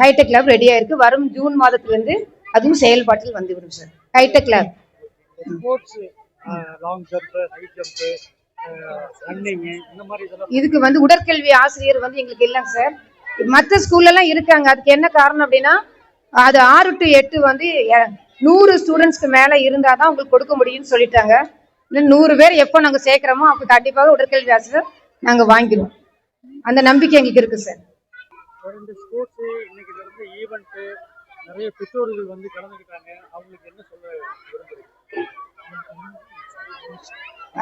ஹைடெக் லேப் ரெடியாக இருக்கு. வரும் ஜூன் மாதத்திலிருந்து அதுவும் செயல்பாட்டில் வந்துவிடும் sir. Hi tech lab sports, long jump, high jump, running இந்த மாதிரி இதெல்லாம் இதுக்கு உடற்கல்வி ஆசிரியர் எங்களுக்கு இல்லைங்க சார். மற்ற ஸ்கூல்ல எல்லாம் இருக்காங்க. அதுக்கு என்ன காரணம் அப்படின்னா அது 6 to 8 100 ஸ்டூடெண்ட்ஸ்க்கு மேல இருந்தாதான் உங்களுக்கு கொடுக்க முடியும்னு சொல்லிட்டாங்க. 100 பேர் எப்போ நாங்க சேர்க்கிறோமோ அப்போ கண்டிப்பாக உடற்கல்வி ஆசிரியர் நாங்க வாங்கிடுவோம். அந்த நம்பிக்கை எங்களுக்கு இருக்கு சார். இந்த ஸ்போர்ட்ஸ் இன்னைக்கு நடந்த ஈவென்ட் நிறைய பெற்றோர்கள் கலந்துக்கிட்டாங்க. அவங்களுக்கு என்ன சொல்ல விரும்புறீங்க?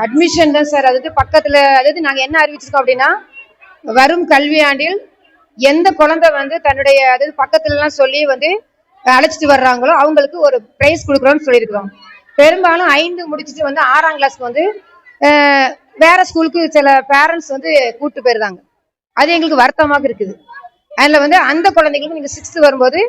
அட்மிஷன் தான் சார். பக்கத்துல நாங்க என்ன அறிவிச்சிருக்கோம் அப்படின்னா வரும் கல்வியாண்டில் எந்த குழந்தை தன்னுடைய பக்கத்துல எல்லாம் சொல்லி அழைச்சிட்டு வர்றாங்களோ அவங்களுக்கு ஒரு பிரைஸ் கொடுக்குறோம்னு சொல்லியிருக்கிறோம். பெரும்பாலும் 5 முடிச்சுட்டு 6ஆம் கிளாஸ்க்கு வேற ஸ்கூலுக்கு சில பேரண்ட்ஸ் கூட்டு போயிருந்தாங்க. அது எங்களுக்கு வருத்தமாக இருக்குது. அதுல அந்த குழந்தைங்களுக்கு நீங்க 6th வரும்போது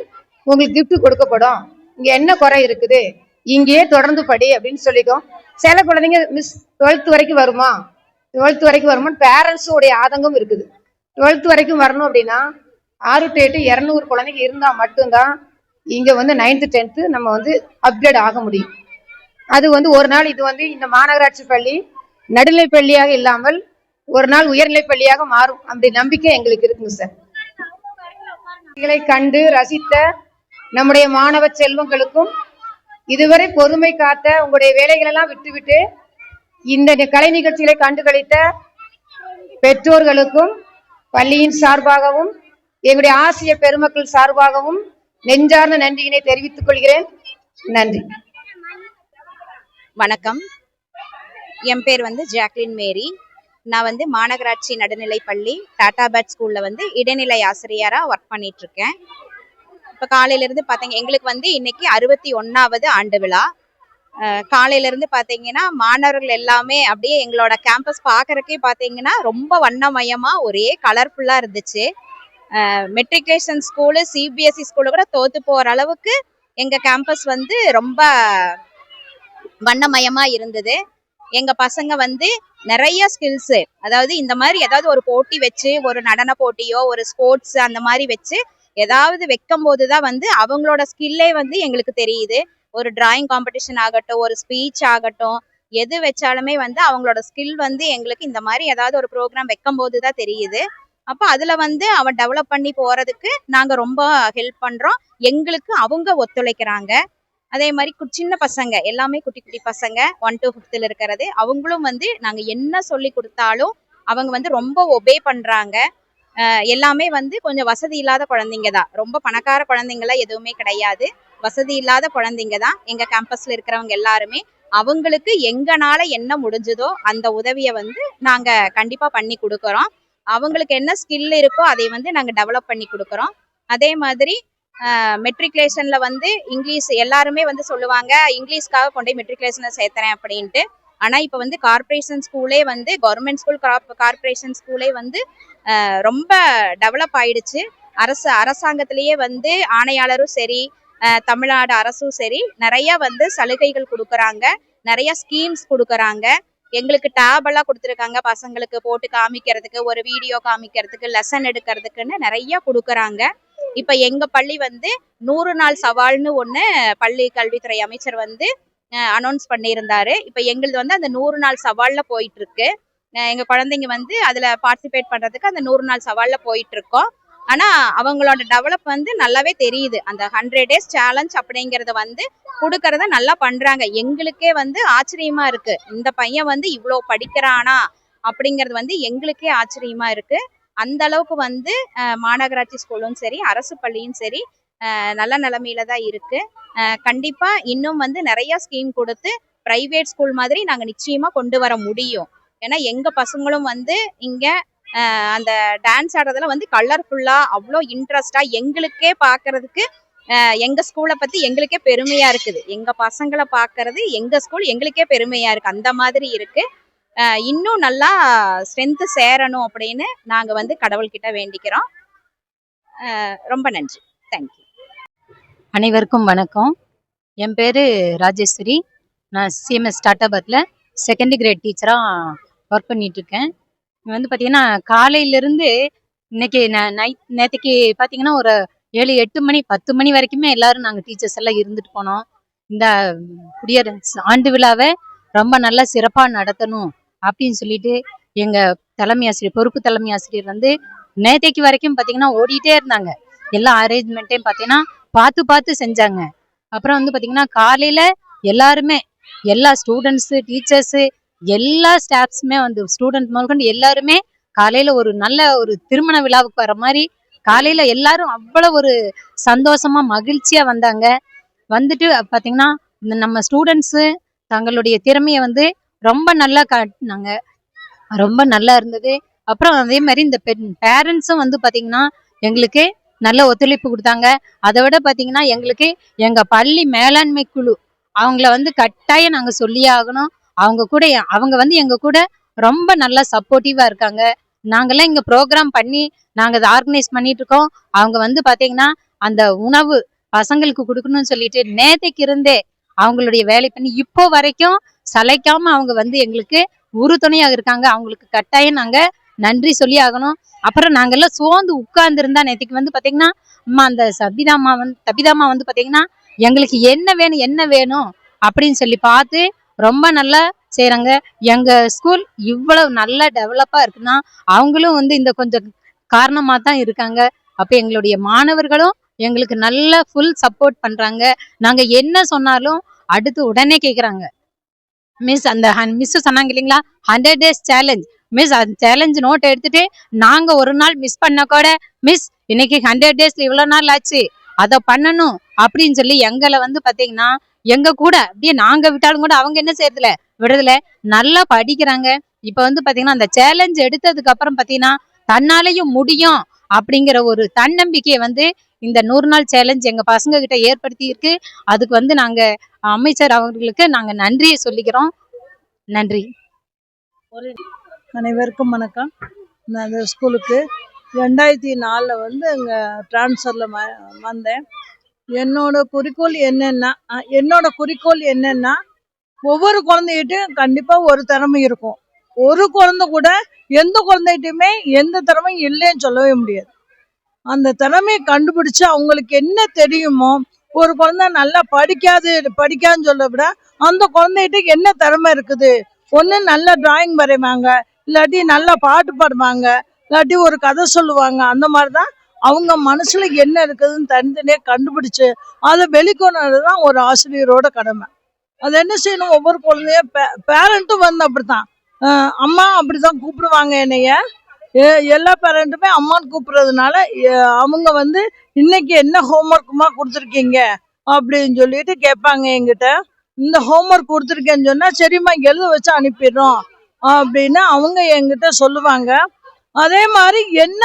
உங்களுக்கு கிஃப்ட் கொடுக்கப்படும், இங்க என்ன குறை இருக்குது, இங்கேயே தொடர்ந்து படி அப்படின்னு சொல்லிக்கோம். சில குழந்தைங்க மிஸ் 12th வரைக்கும் வருமா, 12th வரைக்கும் வருமான்னு பேரண்ட்ஸோடைய ஆதங்கம் இருக்குது. 12th வரைக்கும் வரணும் அப்படின்னா 6 to 8 200 குழந்தைங்க இருந்தா மட்டும்தான் இங்க 9th 10th நம்ம அப்கிரேட் ஆக முடியும். அது ஒரு நாள் இது இந்த மாநகராட்சி பள்ளி நடுநிலை பள்ளியாக இல்லாமல் ஒரு நாள் உயர்நிலை பள்ளியாக மாறும் அப்படி நம்பிக்கை எங்களுக்கு இருக்குங்க சார். இதை கண்டு ரசித்த நம்முடைய மாணவ செல்வங்களுக்கும் இதுவரை பொறுமை காத்த உங்களுடைய வேலைகள் எல்லாம் விட்டுவிட்டு இந்த கலை நிகழ்ச்சிகளை கண்டுகளித்த பெற்றோர்களுக்கும் பள்ளியின் சார்பாகவும் எங்களுடைய ஆசிரியர் பெருமக்கள் சார்பாகவும் நெஞ்சார்ந்த நன்றியினை தெரிவித்துக் கொள்கிறேன். நன்றி. வணக்கம். என் பேர் ஜாக்லின் மேரி. நான் மாநகராட்சி நடுநிலை பள்ளி டாட்டாபேட் ஸ்கூல்ல இடைநிலை ஆசிரியரா ஒர்க் பண்ணிட்டு இருக்கேன். இப்ப காலையில இருந்து பாத்தீங்க எங்களுக்கு இன்னைக்கு 61வது ஆண்டு விழா. காலையில இருந்து பாத்தீங்கன்னா மாணவர்கள் எல்லாமே அப்படியே எங்களோட கேம்பஸ் பாக்குறதுக்கே பாத்தீங்கன்னா ரொம்ப வண்ணமயமா ஒரே கலர்ஃபுல்லா இருந்துச்சு. மெட்ரிகுலேஷன் ஸ்கூலு, சிபிஎஸ்இ ஸ்கூலு கூட தோத்து போற அளவுக்கு எங்க கேம்பஸ் ரொம்ப வண்ணமயமா இருந்தது. எங்க பசங்க நிறைய ஸ்கில்ஸ், அதாவது இந்த மாதிரி ஏதாவது ஒரு போட்டி வச்சு, ஒரு நடன போட்டியோ ஒரு ஸ்போர்ட்ஸ் அந்த மாதிரி வச்சு ஏதாவது வைக்கும் போதுதான் அவங்களோட ஸ்கில்லே எங்களுக்கு தெரியுது. ஒரு டிராயிங் காம்படிஷன் ஆகட்டும், ஒரு ஸ்பீச் ஆகட்டும், எது வச்சாலுமே அவங்களோட ஸ்கில் எங்களுக்கு இந்த மாதிரி ஏதாவது ஒரு ப்ரோக்ராம் வைக்கும் போதுதான் தெரியுது. அப்ப அதுல அவன் டெவலப் பண்ணி போறதுக்கு நாங்க ரொம்ப ஹெல்ப் பண்றோம். எங்களுக்கு அவங்க ஒத்துழைக்கிறாங்க. அதே மாதிரி சின்ன பசங்க எல்லாமே குட்டி குட்டி பசங்க 1 to 5th இருக்கிறது, அவங்களும் வந்து நாங்க என்ன சொல்லி கொடுத்தாலும் அவங்க வந்து ரொம்ப ஒபே பண்றாங்க. எல்லாமே வந்து கொஞ்சம் வசதி இல்லாத குழந்தைங்க தான், ரொம்ப பணக்கார குழந்தைங்களாம் எதுவுமே கிடையாது. வசதி இல்லாத குழந்தைங்க தான் எங்க கேம்பஸ்ல இருக்கிறவங்க எல்லாருமே. அவங்களுக்கு எங்கனால என்ன முடிஞ்சதோ அந்த உதவியை வந்து நாங்க கண்டிப்பா பண்ணி கொடுக்கறோம். அவங்களுக்கு என்ன ஸ்கில் இருக்கோ அதை வந்து நாங்க டெவலப் பண்ணி கொடுக்கறோம். அதே மாதிரி மெட்ரிகுலேஷன்ல வந்து இங்கிலீஷ் எல்லாருமே வந்து சொல்லுவாங்க, இங்கிலீஷ்காக கொண்டு போய் மெட்ரிகுலேஷன்ல சேர்த்துறேன் அப்படின்ட்டு. ஆனா இப்ப வந்து கார்பரேஷன் ஸ்கூலே வந்து கவர்மெண்ட் ஸ்கூல் கார்பரேஷன் ஸ்கூலே வந்து ரொம்ப டெவலப் ஆயிடுச்சு. அரசாங்கத்திலேயே வந்து ஆணையாளரும் சரி, தமிழ்நாடு அரசும் சரி நிறைய வந்து சலுகைகள் கொடுக்கறாங்க, நிறைய ஸ்கீம்ஸ் கொடுக்கறாங்க. எங்களுக்கு டேப் எல்லாம் கொடுத்துருக்காங்க, பசங்களுக்கு போட்டு காமிக்கிறதுக்கு, ஒரு வீடியோ காமிக்கிறதுக்கு, லெசன் எடுக்கிறதுக்குன்னு நிறைய கொடுக்கறாங்க. இப்ப எங்க பள்ளி வந்து 100 நாள் சவால்னு ஒண்ணு பள்ளி கல்வித்துறை அமைச்சர் வந்து அனௌன்ஸ் பண்ணியிருந்தாரு. இப்ப எங்களுது வந்து அந்த 100 நாள் சவால்ல போயிட்டு இருக்கு. எங்க குழந்தைங்க வந்து அதுல பார்ட்டிசிபேட் பண்றதுக்கு அந்த 100 நாள் சவால்ல போயிட்டு இருக்கோம். ஆனா அவங்களோட டெவலப் வந்து நல்லாவே தெரியுது. அந்த 100 days சேலஞ்ச் அப்படிங்கறத வந்து கொடுக்கறத நல்லா பண்றாங்க. எங்களுக்கே வந்து ஆச்சரியமா இருக்கு, இந்த பையன் வந்து இவ்வளோ படிக்கிறானா அப்படிங்கிறது வந்து எங்களுக்கே ஆச்சரியமா இருக்கு. அந்த அளவுக்கு வந்து மாநகராட்சி ஸ்கூலும் சரி, அரசு பள்ளியும் சரி நல்ல நிலைமையில தான் இருக்கு. கண்டிப்பா இன்னும் வந்து நிறைய ஸ்கீம் கொடுத்து பிரைவேட் ஸ்கூல் மாதிரி நாங்க நிச்சயமா கொண்டு வர முடியும். ஏன்னா எங்க பசங்களும் வந்து இங்க அந்த டான்ஸ் ஆடுறதுல வந்து கலர்ஃபுல்லா அவ்வளோ இன்ட்ரெஸ்டா, எங்களுக்கே பாக்குறதுக்கு எங்க ஸ்கூலை பத்தி எங்களுக்கே பெருமையா இருக்குது. எங்க பசங்களை பாக்குறது எங்க ஸ்கூல் எங்களுக்கே பெருமையா இருக்கு, அந்த மாதிரி இருக்கு. இன்னும் நல்லா ஸ்ட்ரென்த் சேரணும் அப்படின்னு நாங்க வந்து கடவுள்கிட்ட வேண்டிக்கிறோம். ரொம்ப நன்றி, தேங்க்யூ. அனைவருக்கும் வணக்கம். என் பேர் ராஜேஸ்வரி. நான் சிஎம்எஸ் டாட்டாபாத்தில் 2nd grade டீச்சராக ஒர்க் பண்ணிகிட்ருக்கேன். வந்து பார்த்திங்கன்னா காலையிலேருந்து இன்னைக்கு நேற்றுக்கு பார்த்திங்கன்னா ஒரு 7-8 மணி 10 மணி வரைக்குமே எல்லோரும் நாங்கள் டீச்சர்ஸ் எல்லாம் இருந்துட்டு போனோம். இந்த குடியரசு ஆண்டு விழாவை ரொம்ப நல்லா சிறப்பாக நடத்தணும் அப்படின்னு சொல்லிட்டு எங்கள் தலைமை ஆசிரியர், பொறுப்பு தலைமை ஆசிரியர் வந்து நேற்றைக்கு வரைக்கும் பார்த்திங்கன்னா ஓடிட்டே இருந்தாங்க. எல்லா அரேஞ்ச்மெண்ட்டையும் பார்த்தீங்கன்னா பார்த்து செஞ்சாங்க. அப்புறம் வந்து பார்த்திங்கன்னா காலையில் எல்லாருமே, எல்லா ஸ்டூடெண்ட்ஸு, டீச்சர்ஸு, எல்லா ஸ்டாஃப்ஸுமே வந்து ஸ்டூடெண்ட் முதற்கொண்டு எல்லாருமே காலையில் ஒரு நல்ல ஒரு திருமண விழாவுக்கு வர மாதிரி காலையில் எல்லாரும் அவ்வளோ ஒரு சந்தோஷமாக மகிழ்ச்சியாக வந்தாங்க. வந்துட்டு பார்த்திங்கன்னா இந்த நம்ம ஸ்டூடெண்ட்ஸு தங்களுடைய திறமையை வந்து ரொம்ப நல்லா காட்டினாங்க, ரொம்ப நல்லா இருந்தது. அப்புறம் அதே மாதிரி இந்த பேரண்ட்ஸும் வந்து பார்த்திங்கன்னா எங்களுக்கு நல்ல ஒத்துழைப்பு கொடுத்தாங்க. அதை விட பார்த்திங்கன்னா எங்களுக்கு எங்கள் பள்ளி மேலாண்மை குழு அவங்கள வந்து கட்டாயம் நாங்கள் சொல்லியே ஆகணும். அவங்க வந்து எங்கள் கூட ரொம்ப நல்லா சப்போர்ட்டிவாக இருக்காங்க. நாங்கள்லாம் இங்கே ப்ரோக்ராம் பண்ணி நாங்கள் அதை ஆர்கனைஸ் பண்ணிட்டு இருக்கோம். அவங்க வந்து பார்த்திங்கன்னா அந்த உணவு பசங்களுக்கு கொடுக்கணும்னு சொல்லிட்டு நேற்றைக்கு இருந்தே அவங்களுடைய வேலை பண்ணி இப்போ வரைக்கும் சளைக்காம அவங்க வந்து எங்களுக்கு உறுதுணையாக இருக்காங்க. அவங்களுக்கு கட்டாயம் நாங்கள் நன்றி சொல்லி ஆகணும். அப்புறம் நாங்கெல்லாம் சோர்ந்து உட்கார்ந்துருந்தா நேற்றுக்கு வந்து பார்த்தீங்கன்னா அந்த தபிதாமா வந்து பார்த்தீங்கன்னா எங்களுக்கு என்ன வேணும் அப்படின்னு சொல்லி பார்த்து ரொம்ப நல்லா செய்கிறாங்க. எங்கள் ஸ்கூல் இவ்வளவு நல்லா டெவலப்பாக இருக்குன்னா அவங்களும் வந்து இந்த கொஞ்சம் காரணமாக தான் இருக்காங்க. அப்போ எங்களுடைய மாணவர்களும் எங்களுக்கு நல்ல ஃபுல் சப்போர்ட் பண்ணுறாங்க. நாங்கள் என்ன சொன்னாலும் அடுத்து உடனே கேட்குறாங்க. மிஸ் அந்த மிஸ் சொன்னாங்க இல்லைங்களா 100 days சேலஞ்ச், மிஸ் அந்த சேலஞ்ச் நோட் எடுத்துட்டு நாங்கள் ஒரு நாள் மிஸ் பண்ண கூட மிஸ் இன்னைக்கு 100 days இவ்வளோ நாள் ஆச்சு அதை பண்ணணும் அப்படின்னு சொல்லி எங்களை வந்து பார்த்தீங்கன்னா எங்க கூட அப்படியே நாங்கள் விட்டாலும் கூட அவங்க என்ன செய்யறதில்ல, விடுறதில்ல, நல்லா படிக்கிறாங்க. இப்போ வந்து பார்த்தீங்கன்னா அந்த சேலஞ்ச் எடுத்ததுக்கு அப்புறம் பார்த்தீங்கன்னா தன்னாலேயும் முடியும் அப்படிங்கிற ஒரு தன்னம்பிக்கையை வந்து இந்த 100 நாள் சேலஞ்ச் எங்க பசங்க கிட்ட ஏற்படுத்தி இருக்கு. அதுக்கு வந்து நாங்க அமைச்சர் அவர்களுக்கு நாங்க நன்றியை சொல்லிக்கிறோம். நன்றி. அனைவருக்கும் வணக்கம். நான் அந்த ஸ்கூலுக்கு 2004 வந்து அங்கே ட்ரான்ஸ்ஃபரில் வந்தேன். என்னோட குறிக்கோள் என்னன்னா ஒவ்வொரு குழந்தைகிட்டையும் கண்டிப்பாக ஒரு திறமை இருக்கும். ஒரு குழந்தை கூட எந்த குழந்தைகிட்டையுமே எந்த திறமையும் இல்லைன்னு சொல்லவே முடியாது. அந்த திறமையை கண்டுபிடிச்சு அவங்களுக்கு என்ன தெரியுமோ, ஒரு குழந்தை நல்லா படிக்காதுன்னு சொல்ல விட அந்த குழந்தைகிட்ட என்ன திறமை இருக்குது, ஒன்று நல்லா டிராயிங் வரைவாங்க, இல்லாட்டி நல்லா பாட்டு பாடுவாங்க, இல்லாட்டி ஒரு கதை சொல்லுவாங்க. அந்த மாதிரி தான் அவங்க மனசுல என்ன இருக்குதுன்னு தனித்தனியா கண்டுபிடிச்சு அதை வெளிக்கொணர்றது தான் ஒரு ஆசிரியரோட கடமை. அது என்ன செய்யணும், ஒவ்வொரு குழந்தைய பேரண்ட்டும் வந்து அப்படித்தான், அம்மா அப்படிதான் கூப்பிடுவாங்க என்னைய. எல்லா பேரண்ட்டுமே அம்மான்னு கூப்பிடுறதுனால அவங்க வந்து இன்னைக்கு என்ன ஹோம்ஒர்க்குமா கொடுத்துருக்கீங்க அப்படின்னு சொல்லிட்டு கேட்பாங்க என்கிட்ட. இந்த ஹோம்ஒர்க் கொடுத்துருக்கேன்னு சொன்னா சரிம்மா எழுத வச்சு அனுப்பிடுறோம் அப்படின்னு அவங்க என்கிட்ட சொல்லுவாங்க. அதே மாதிரி என்ன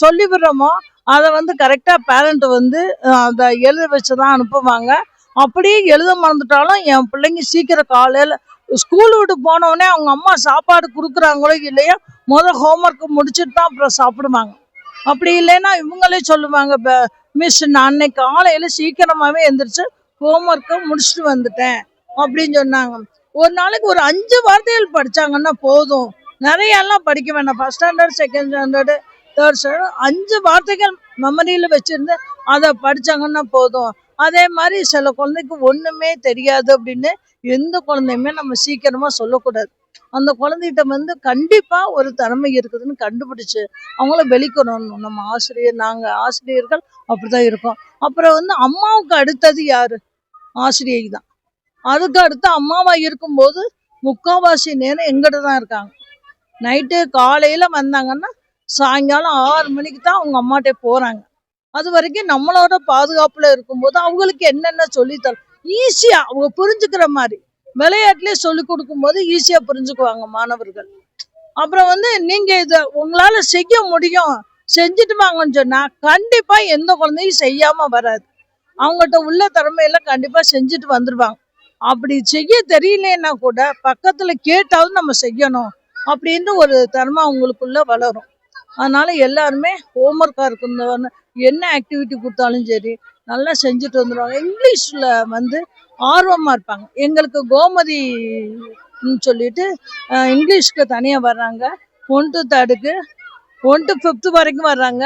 சொல்லி விடுறோமோ அதை வந்து கரெக்டா பேரண்ட் வந்து அதை எழுத வச்சுதான் அனுப்புவாங்க. அப்படியே எழுத மறந்துட்டாலும் என் பிள்ளைங்க சீக்கிரம் காலையில ஸ்கூல் விட்டு போனவுடனே அவங்க அம்மா சாப்பாடு கொடுக்குறாங்களோ இல்லையோ ஹோம்ஒர்க் முடிச்சுட்டு தான் அப்புறம் சாப்பிடுவாங்க. அப்படி இல்லைன்னா இவங்களே சொல்லுவாங்க, மிஸ் நான் அன்னைக்கு காலையில சீக்கிரமாவே எந்திரிச்சு ஹோம்ஒர்க்கை முடிச்சுட்டு வந்துட்டேன் அப்படின்னு சொன்னாங்க. ஒரு நாளைக்கு ஒரு 5 வார்த்தைகள் படிச்சாங்கன்னா போதும், நிறைய எல்லாம் படிக்க வேண்டாம். First standard, second standard, third standard 5 வார்த்தைகள் மெமரியில வச்சிருந்து அதை படிச்சாங்கன்னா போதும். அதே மாதிரி சில குழந்தைக்கு ஒண்ணுமே தெரியாது அப்படின்னு எந்த குழந்தையுமே நம்ம சீக்கிரமா சொல்லக்கூடாது. அந்த குழந்தைகிட்ட வந்து கண்டிப்பா ஒரு திறமை இருக்குதுன்னு கண்டுபிடிச்சு அவங்கள வெளிக்கொணரணும். நம்ம நாங்க ஆசிரியர்கள் அப்படிதான் இருக்கோம். அப்புறம் வந்து அம்மாவுக்கு அடுத்தது யாரு, ஆசிரியை தான். அதுக்கு அடுத்து அம்மாவா இருக்கும்போது முக்கால்வாசி நேரம் எங்கிட்ட தான் இருக்காங்க. நைட்டு காலையில வந்தாங்கன்னா சாயங்காலம் 6 மணிக்கு தான் அவங்க அம்மாட்டே போறாங்க. அது வரைக்கும் நம்மளோட பாதுகாப்புல இருக்கும்போது அவங்களுக்கு என்னென்ன சொல்லித்தரும் ஈஸியா அவங்க புரிஞ்சுக்கிற மாதிரி விளையாட்டுலயே சொல்லி கொடுக்கும் போது ஈஸியா புரிஞ்சுக்குவாங்க மாணவர்கள். அப்புறம் வந்து நீங்க இத உங்களால செய்ய முடியும், செஞ்சுட்டு வாங்கன்னு சொன்னா கண்டிப்பா எந்த குழந்தையும் செய்யாம வராது. அவங்ககிட்ட உள்ள திறமையில கண்டிப்பா செஞ்சுட்டு வந்துருவாங்க. அப்படி செய்ய தெரியலன்னா கூட பக்கத்துல கேட்டாவது நம்ம செய்யணும் அப்படின்ற ஒரு திறமை அவங்களுக்குள்ள வளரும். அதனால எல்லாருமே ஹோம்ஒர்க்கா இருக்குன்னு என்ன ஆக்டிவிட்டி கொடுத்தாலும் சரி நல்லா செஞ்சுட்டு வந்துடுவாங்க. இங்கிலீஷ்ல வந்து ஆர்வமா இருப்பாங்க. எங்களுக்கு கோமதி சொல்லிட்டு இங்கிலீஷ்க்கு தனியா வர்றாங்க. 1 to 3க்கு 1 to 5th வரைக்கும் வர்றாங்க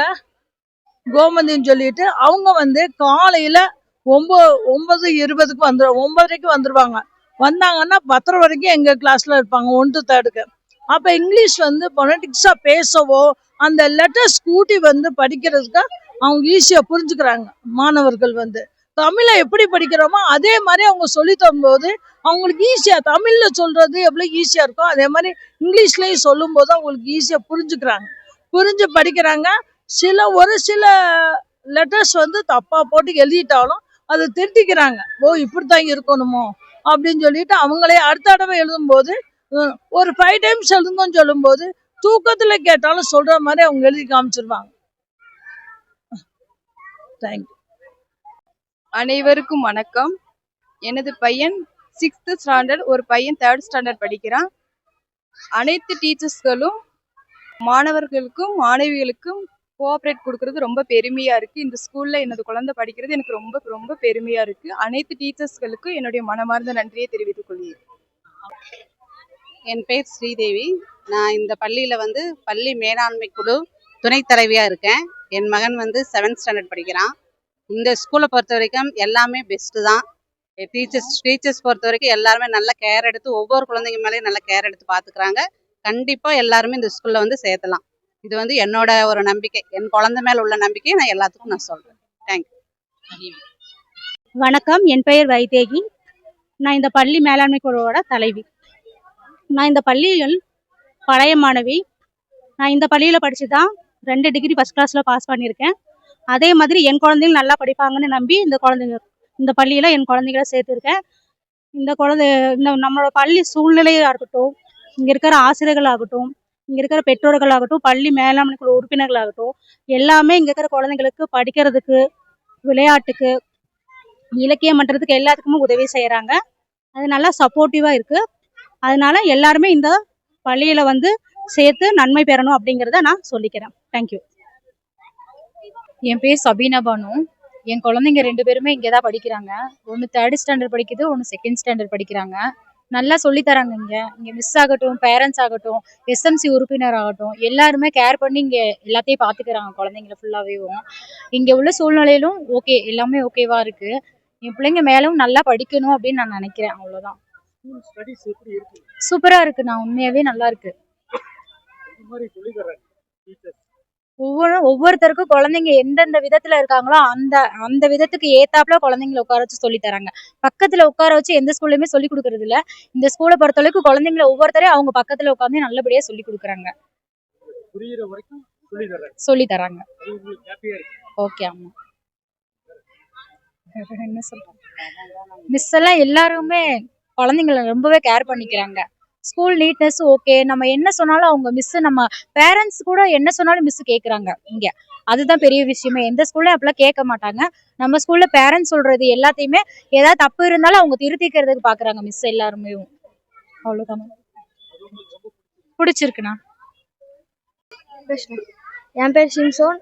கோமதின்னு சொல்லிட்டு. அவங்க வந்து காலையில 9:20க்கு வந்துடும், 9:30க்கு வந்துருவாங்க. வந்தாங்கன்னா 10:30 வரைக்கும் எங்க கிளாஸ்ல இருப்பாங்க 1 to 3க்கு. அப்ப இங்கிலீஷ் வந்து பொனட்டிக்ஸா பேசவோ அந்த லெட்டர்ஸ் கூட்டி வந்து படிக்கிறதுக்கு அவங்க ஈஸியா புரிஞ்சுக்கிறாங்க. மாணவர்கள் வந்து தமிழை எப்படி படிக்கிறோமோ அதே மாதிரி அவங்க சொல்லி தரும்போது அவங்களுக்கு ஈஸியா, தமிழ்ல சொல்றது எவ்வளவு ஈஸியா இருக்கோ அதே மாதிரி இங்கிலீஷ்லயும் சொல்லும் போது அவங்களுக்கு ஈஸியா புரிஞ்சுக்கிறாங்க, புரிஞ்சு படிக்கிறாங்க. ஒரு சில லெட்டர்ஸ் வந்து தப்பா போட்டு எழுதிட்டாலும் அதை திருத்திக்கிறாங்க. ஓ இப்படித்தான் இருக்கணுமோ அப்படின்னு சொல்லிட்டு அவங்களே அடுத்த தடவை எழுதும் போது ஒரு 5 times எழுதுங்கன்னு சொல்லும் போது தூக்கத்துல கேட்டாலும் சொல்ற மாதிரி அவங்க எழுதி காமிச்சிருவாங்க. தேங்க்யூ. அனைவருக்கும் வணக்கம். எனது பையன் 6th ஸ்டாண்டர்ட், ஒரு பையன் 3rd ஸ்டாண்டர்ட் படிக்கிறான். அனைத்து டீச்சர்ஸ்களும் மாணவர்களுக்கும் மாணவிகளுக்கும் கோஆப்ரேட் கொடுக்கறது ரொம்ப பெருமையா இருக்கு. இந்த ஸ்கூல்ல எனது குழந்தை படிக்கிறது எனக்கு ரொம்ப ரொம்ப பெருமையா இருக்கு. அனைத்து டீச்சர்ஸ்களுக்கும் என்னுடைய மனமார்ந்த நன்றியை தெரிவித்துக் கொள்கிறேன். என் பேர் ஸ்ரீதேவி. நான் இந்த பள்ளியில வந்து பள்ளி மேலாண்மை குழு துணைத் தலைவியா இருக்கேன். என் மகன் வந்து 7th ஸ்டாண்டர்ட் படிக்கிறான். இந்த ஸ்கூலை பொறுத்த வரைக்கும் எல்லாமே பெஸ்ட்டு தான். டீச்சர்ஸ் பொறுத்த வரைக்கும் எல்லாருமே நல்ல கேர் எடுத்து ஒவ்வொரு குழந்தைங்க மேலேயும் நல்ல கேர் எடுத்து பார்த்துக்கிறாங்க. கண்டிப்பாக எல்லாருமே இந்த ஸ்கூலில் வந்து சேர்த்தலாம். இது வந்து என்னோட ஒரு நம்பிக்கை, என் குழந்தை மேலே உள்ள நம்பிக்கையை நான் எல்லாத்துக்கும் நான் சொல்கிறேன். தேங்க்யூ. வணக்கம், என் பெயர் வைதேகி. நான் இந்த பள்ளி மேலாண்மை குழுவோட தலைவி. நான் இந்த பள்ளியில் பழைய மாணவி. நான் இந்த பள்ளியில் படித்து தான் 2 டிகிரி ஃபஸ்ட் கிளாஸில் பாஸ் பண்ணியிருக்கேன். அதே மாதிரி என் குழந்தைகள் நல்லா படிப்பாங்கன்னு நம்பி இந்த பள்ளியில் என் குழந்தைகளை சேர்த்துருக்கேன். இந்த நம்மளோட பள்ளி சூழ்நிலையாக இருக்கட்டும், இங்கே இருக்கிற ஆசிரியர்களாகட்டும், இங்கே இருக்கிற பெற்றோர்களாகட்டும், பள்ளி மேலாண்மை குழு உறுப்பினர்களாகட்டும், எல்லாமே இங்கே இருக்கிற குழந்தைங்களுக்கு படிக்கிறதுக்கு, விளையாட்டுக்கு, இலக்கியம் பண்ணுறதுக்கு எல்லாத்துக்குமே உதவி செய்கிறாங்க. அது நல்லா சப்போர்ட்டிவாக இருக்குது. அதனால எல்லாருமே இந்த பள்ளியில் வந்து சேர்த்து நன்மை பெறணும் அப்படிங்கிறத நான் சொல்லிக்கிறேன். தேங்க்யூ. என் பேர் சபீனா பானு. என் குழந்தைங்க 2 பேருமே இங்கே தான் படிக்கிறாங்க. ஒன்று 3rd ஸ்டாண்டர்ட் படிக்குது, ஒன்று 2nd ஸ்டாண்டர்ட் படிக்கிறாங்க. நல்லா சொல்லித்தராங்க. இங்கே மிஸ் ஆகட்டும், பேரண்ட்ஸ் ஆகட்டும், எஸ்எம்சி உறுப்பினர் ஆகட்டும், எல்லாருமே கேர் பண்ணி இங்கே எல்லாத்தையும் பார்த்துக்கிறாங்க குழந்தைங்கள ஃபுல்லாகவேவும். இங்கே உள்ள சூழ்நிலையிலும் ஓகே, எல்லாமே ஓகேவா இருக்கு. என் பிள்ளைங்க மேலும் நல்லா படிக்கணும் அப்படின்னு நான் நினைக்கிறேன். அவ்வளோதான். சூப்பராக இருக்கு. நான் உண்மையாகவே நல்லா இருக்கு. ஒவ்வொருத்தருக்கும் குழந்தைங்க எந்தெந்த விதத்துல இருக்காங்களோ அந்த அந்த விதத்துக்கு ஏத்தாப்புல குழந்தைங்களை உட்கார வச்சு சொல்லி தராங்க. பக்கத்துல உட்கார வச்சு எந்த ஸ்கூல்லையுமே சொல்லி கொடுக்கறது இல்ல. இந்த ஸ்கூலை பொறுத்தளவுக்கு குழந்தைங்களை ஒவ்வொருத்தரையும் அவங்க பக்கத்துல உட்காந்து நல்லபடியா சொல்லி கொடுக்குறாங்க, புரியுற வரைக்கும் சொல்லி தராங்க. அது உங்களுக்கு ஹாப்பியா இருக்கு. ஓகே. ஆமா. என்ன சொல்றேன், மிஸ் எல்லாம் எல்லாருமே குழந்தைங்களை ரொம்பவே கேர் பண்ணிக்கிறாங்க. School neatness okay. நம்ம என்ன சொன்னாலும் அவங்க மிஸ், நம்ம பேரண்ட்ஸ் கூட என்ன சொன்னாலும் மிஸ் கேட்குறாங்க இங்க. அதுதான் பெரிய விஷயமே. எந்த ஸ்கூல்ல அப்படிலாம் கேட்க மாட்டாங்க. நம்ம ஸ்கூல்ல பேரண்ட்ஸ் சொல்றது எல்லாத்தையுமே ஏதாவது தப்பு இருந்தாலும் அவங்க திருத்திக்கிறதுக்கு பாக்குறாங்க மிஸ் எல்லாருமே. அவ்வளவுதானே. பிடிச்சிருக்குண்ணா. என் பேர் சிம்சோன்.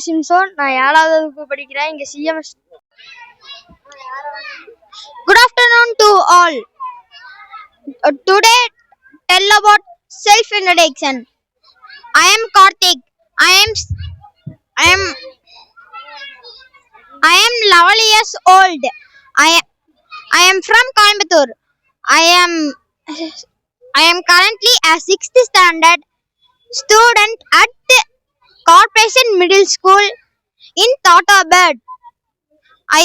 சிம்சோன். நான் 7வது வகுப்பு படிக்கிறேன். இங்க CMS. Good afternoon to all. Today tell about self introduction. I am Karthik. I am 11 years old. I am from Coimbatore. I am currently a 6th standard student at Corporation Middle School in Tatabat. I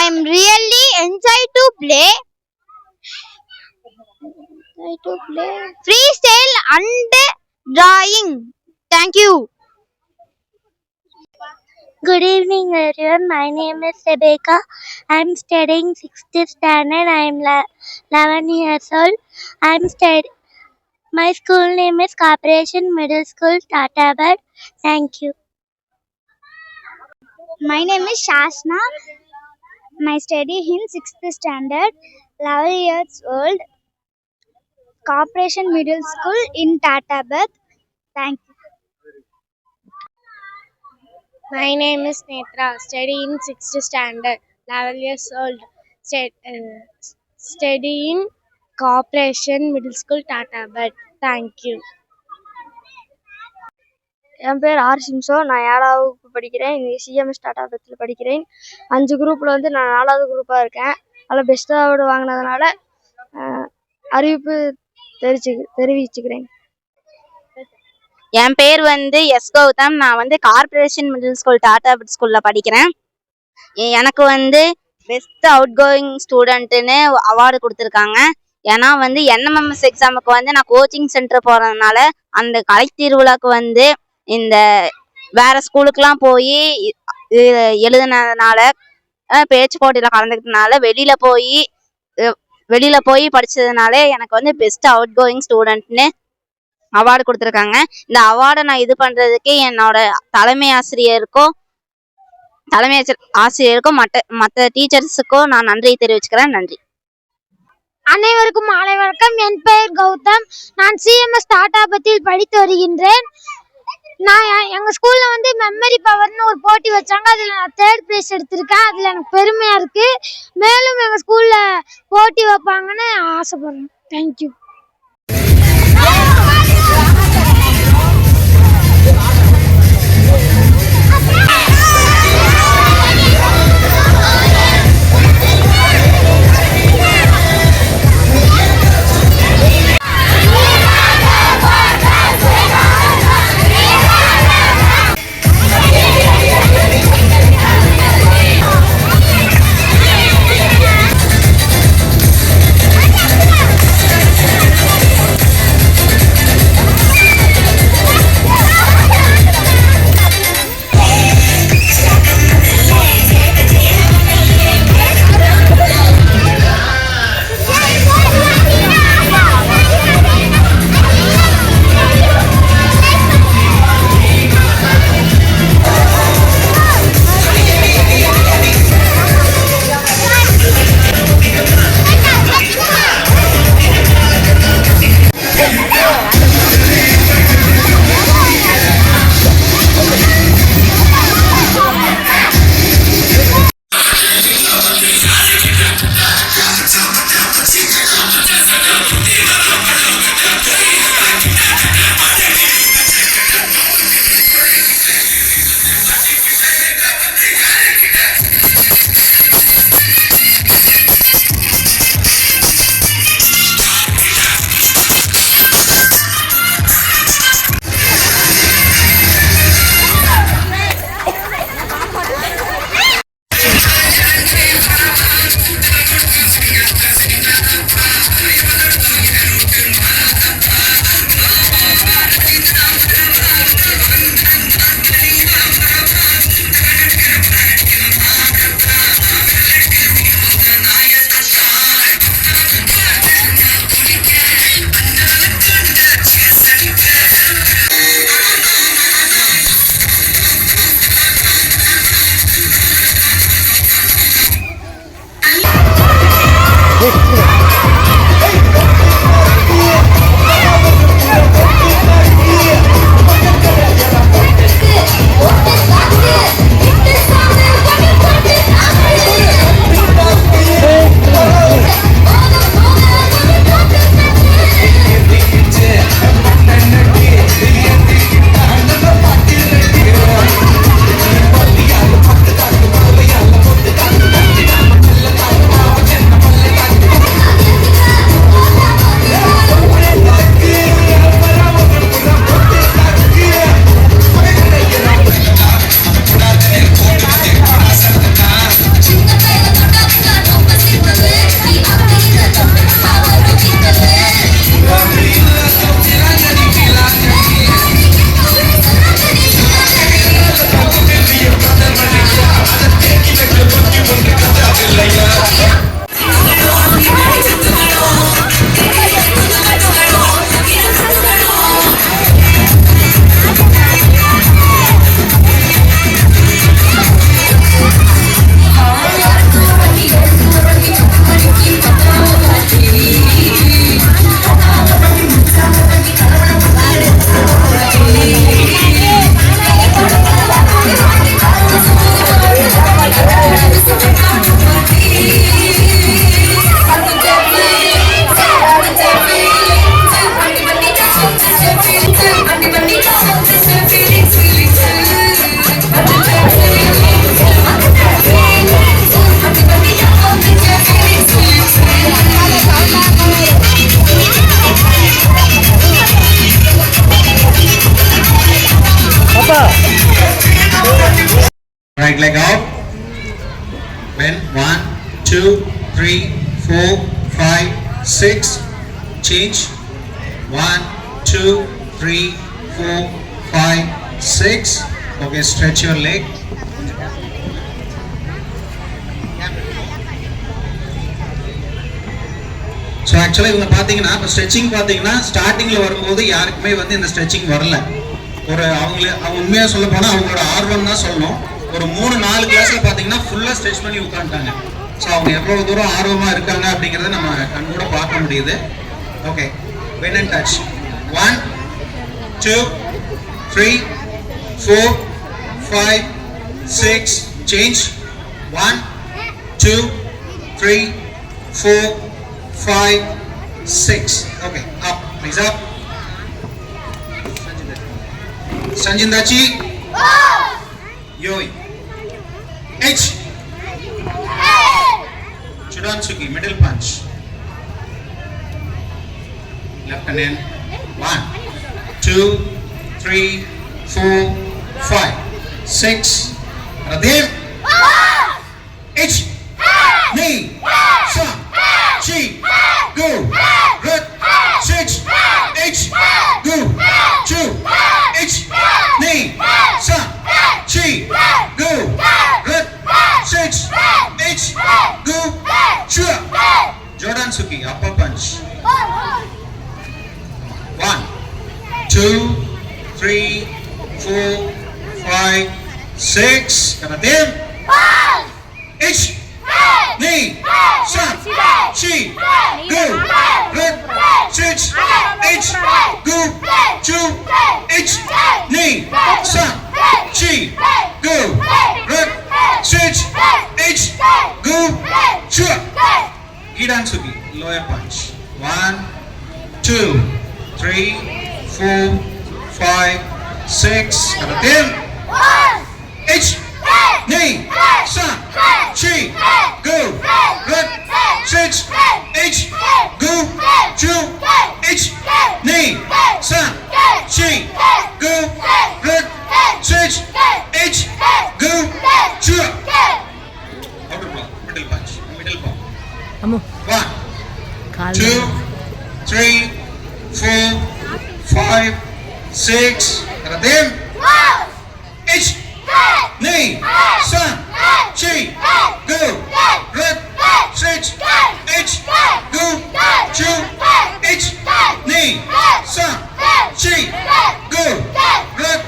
am really enjoy to play freestyle and drawing. Thank you. Good evening, everyone. My name is Rebecca. I am studying 6th standard. I am 11 years old. My school name is Corporation Middle School, Tatabat. Thank you. My name is Shashna. My study in 6th standard, 11 years old, Corporation Middle School in Tatabat. Thank you. My name is Netra. Study in 6th standard, 11 years old. Study in Corporation Middle School, Tatabat. Thank you. என் பேர் சிம்சோன். நான் 7வது வகுப்பு படிக்கிறேன். இங்கே CMS டாட்டாபத்தில் படிக்கிறேன். 5 குரூப்பில் வந்து நான் 4வது குரூப்பாக இருக்கேன். அதில் பெஸ்ட் அவார்டு வாங்கினதுனால அறிவிப்பு தெரிவிச்சுக்கிறேன். என் பேர் வந்து எஸ் கௌதம். நான் வந்து கார்பரேஷன் மிடில் ஸ்கூல் டாட்டாபட் ஸ்கூலில் படிக்கிறேன். எனக்கு வந்து பெஸ்ட் அவுட் கோயிங் ஸ்டூடெண்ட்டுன்னு அவார்டு கொடுத்துருக்காங்க. ஏன்னா வந்து என்எம்எம்எஸ் எக்ஸாமுக்கு வந்து நான் கோச்சிங் சென்டர் போகிறதுனால அந்த கலை திருவிழாவுக்கு வந்து இந்த வேற ஸ்கூலுக்கெலாம் போய் எழுதுனதுனால, பேச்சு போட்டியில் கலந்துக்கிட்டதுனால, வெளியில் போய் படித்ததுனால எனக்கு வந்து பெஸ்ட் அவுட் கோயிங் ஸ்டூடெண்ட்னு அவார்டு கொடுத்துருக்காங்க. இந்த அவார்டை நான் இது பண்ணுறதுக்கு என்னோட தலைமை ஆசிரியருக்கும் மற்ற டீச்சர்ஸுக்கும் நான் நன்றி தெரிவிச்சுக்கிறேன். நன்றி. அனைவருக்கும் மாலை வணக்கம். என் பெயர் கௌதம். நான் சிஎம்எஸ் டாட்டாபத்தில் படித்து வருகின்றேன். நான் எங்கள் ஸ்கூலில் வந்து மெமரி பவர்னு ஒரு போட்டி வச்சாங்க. அதில் நான் 3rd பிளேஸ் எடுத்திருக்கேன். அதில் எனக்கு பெருமையாக இருக்குது. மேலும் எங்கள் ஸ்கூலில் போட்டி வைப்பாங்கன்னு ஆசைப்படுறேன். Thank you. Right leg out. Bend 1, 2, 3, 4, 5, 6. Change. 1, 2, 3, 4, 5, 6. Okay, stretch your leg. So ஆக்சுவலாக இவங்க பார்த்தீங்கன்னா இப்போ ஸ்ட்ரெச்சிங் பார்த்தீங்கன்னா ஸ்டார்டிங்கில் வரும்போது யாருக்குமே வந்து இந்த ஸ்ட்ரெச்சிங் வரல. அவங்க உண்மையாக சொல்ல போனால் அவங்களோட ஆர்வம் தான் சொல்லணும். ஒரு 3-4 கிளாஸில் பார்த்தீங்கன்னா ஃபுல்லாக ஸ்ட்ரெச் பண்ணி உட்காந்துட்டாங்க. ஸோ அவங்க எவ்வளோ தூரம் ஆர்வமாக இருக்காங்க அப்படிங்கிறத நம்ம கண்கூட பார்க்க முடியுது. Okay, bend and touch. 1, 2, 3, 4, 5, 6. Change. 1, 2, 3, 4, 5, 6. Okay, up. Please up. Sanjindachi. Yoi. H. Chudansuki. Middle punch. Left hand in. 1, 2, 3, 4, 5, 6. Radhim. H. Knee. Sa. Chi. Go. Red. 6. H. Go. 2. H. Knee. Sa. Chi. Go. Red. 6. H. Go. Chua. Jordan Suki. Upper punch. 1, 2, 3, 4, 5, 6. Karatim. H. Knee. Sa. Chi. Go. Red. 6. H. Go. 2. H. Knee. Sa. Chi. Go. Red. 6. H. Go. Chua. Idan Suki. Lower punch. 1, 2, 3, 4, 5, 6. Karatim. H. Knee. Sa. Chi. Go. Red. 6. H. Go. 2. H. Knee. Sa. Chi. Go. Red. 6. H. Go. Chua. Outer block. Middle punch. Middle palm. 1, 2, 3, 4, 5, 6. Karatim. H. Knee. Sa. Chi. Go. Red. 6. H. Go. 2. H. Knee. Sa. Chi. Go. Red.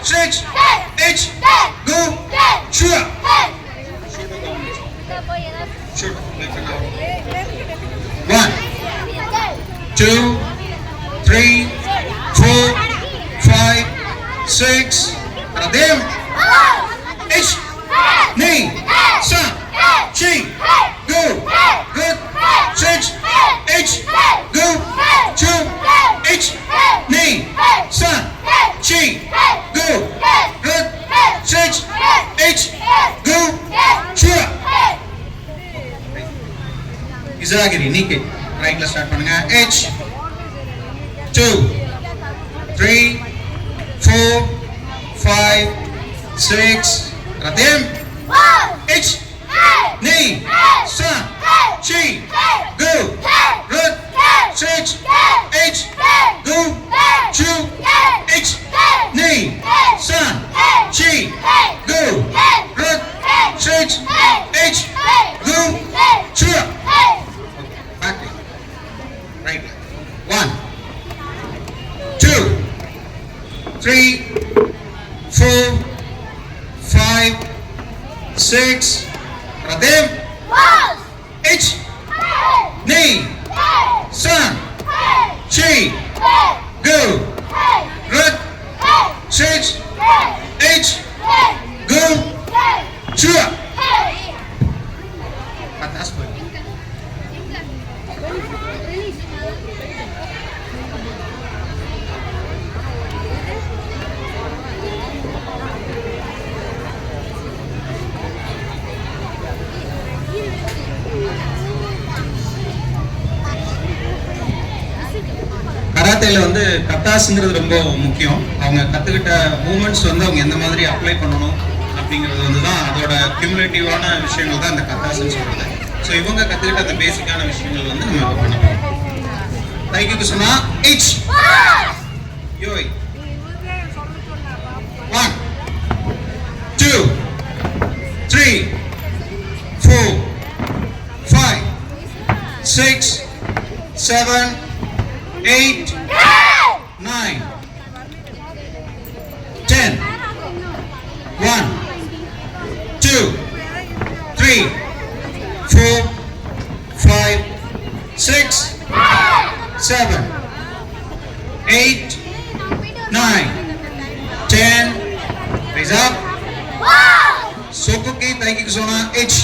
6. H. Go. Chua. Shoot. Left and out. 1, 2, 3, 4, 5, 6. Karatim. H. Knee. Sa. Chi. Go. Red. 6. H. Go. 2. H. Knee. Sa. Chi. Go. Red. 6. H. Go. Chua. Izagiri. Knee kick. Right ல start பண்ணுங்க. H. 2, 3, 4, 5, 6. Karatim. H. Knee. Sa. Chi. Go. Red. 6. H. Go. 2. H. Knee. Sa. Chi. Go. Red. 6. H. Go. Chua. Back leg. Right leg. 1, 2, 3, 4, 5, 6. Karatim. H. Knee. Sa. Chi. Go. Red. 6. H. Go. Chua. Atas pun. கத்தாஸுங்கிறது ரொம்ப முக்கியம். அவங்க கற்றுக்கிட்ட moments வந்து அவங்க எந்த மாதிரி apply பண்ணணும் அப்படிங்கிறது வந்து தான் அதோட கியூமுலேட்டிவான விஷயங்கள் தான் இந்த கத்தாஸ்ன்னு சொல்கிறது. ஸோ இவங்க கற்றுக்கிட்ட அந்த பேசிக்கான விஷயங்கள் வந்து நம்ம இப்போ பண்ண போகிறோம். தைக்கு சொன்னா H யோய் 1 2 3 4 5 6 7 8 9 10 1 2 3 4 5 6 7 8 9 10 raise up Sokuki taiki kusona H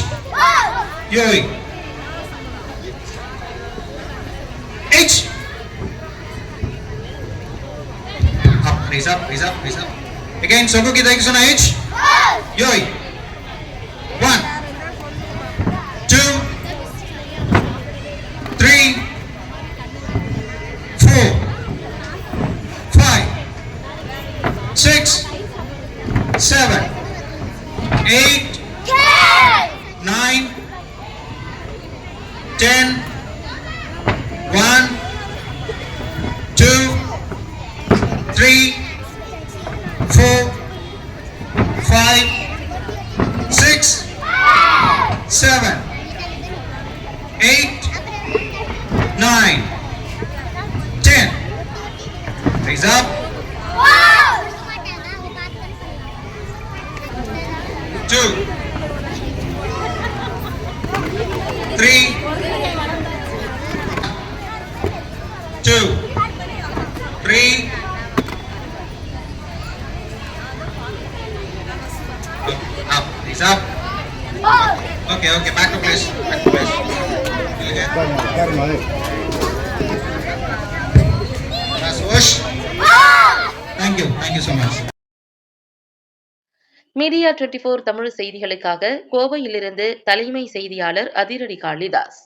Yoi H up raise up raise up raise up again Sokuki taiki kusona H Yoi 1 2 3 4 5 6 7 8 9 10 1 2 3 4 5 6 7 8 9 10 raise up 2 3 2 3 up raise up okay okay back to place thank you so much media 24 Tamil செய்திகளுக்காக கோவையிலிருந்து தலைமை செய்தியாளர் அதிரடி காளிதாஸ்.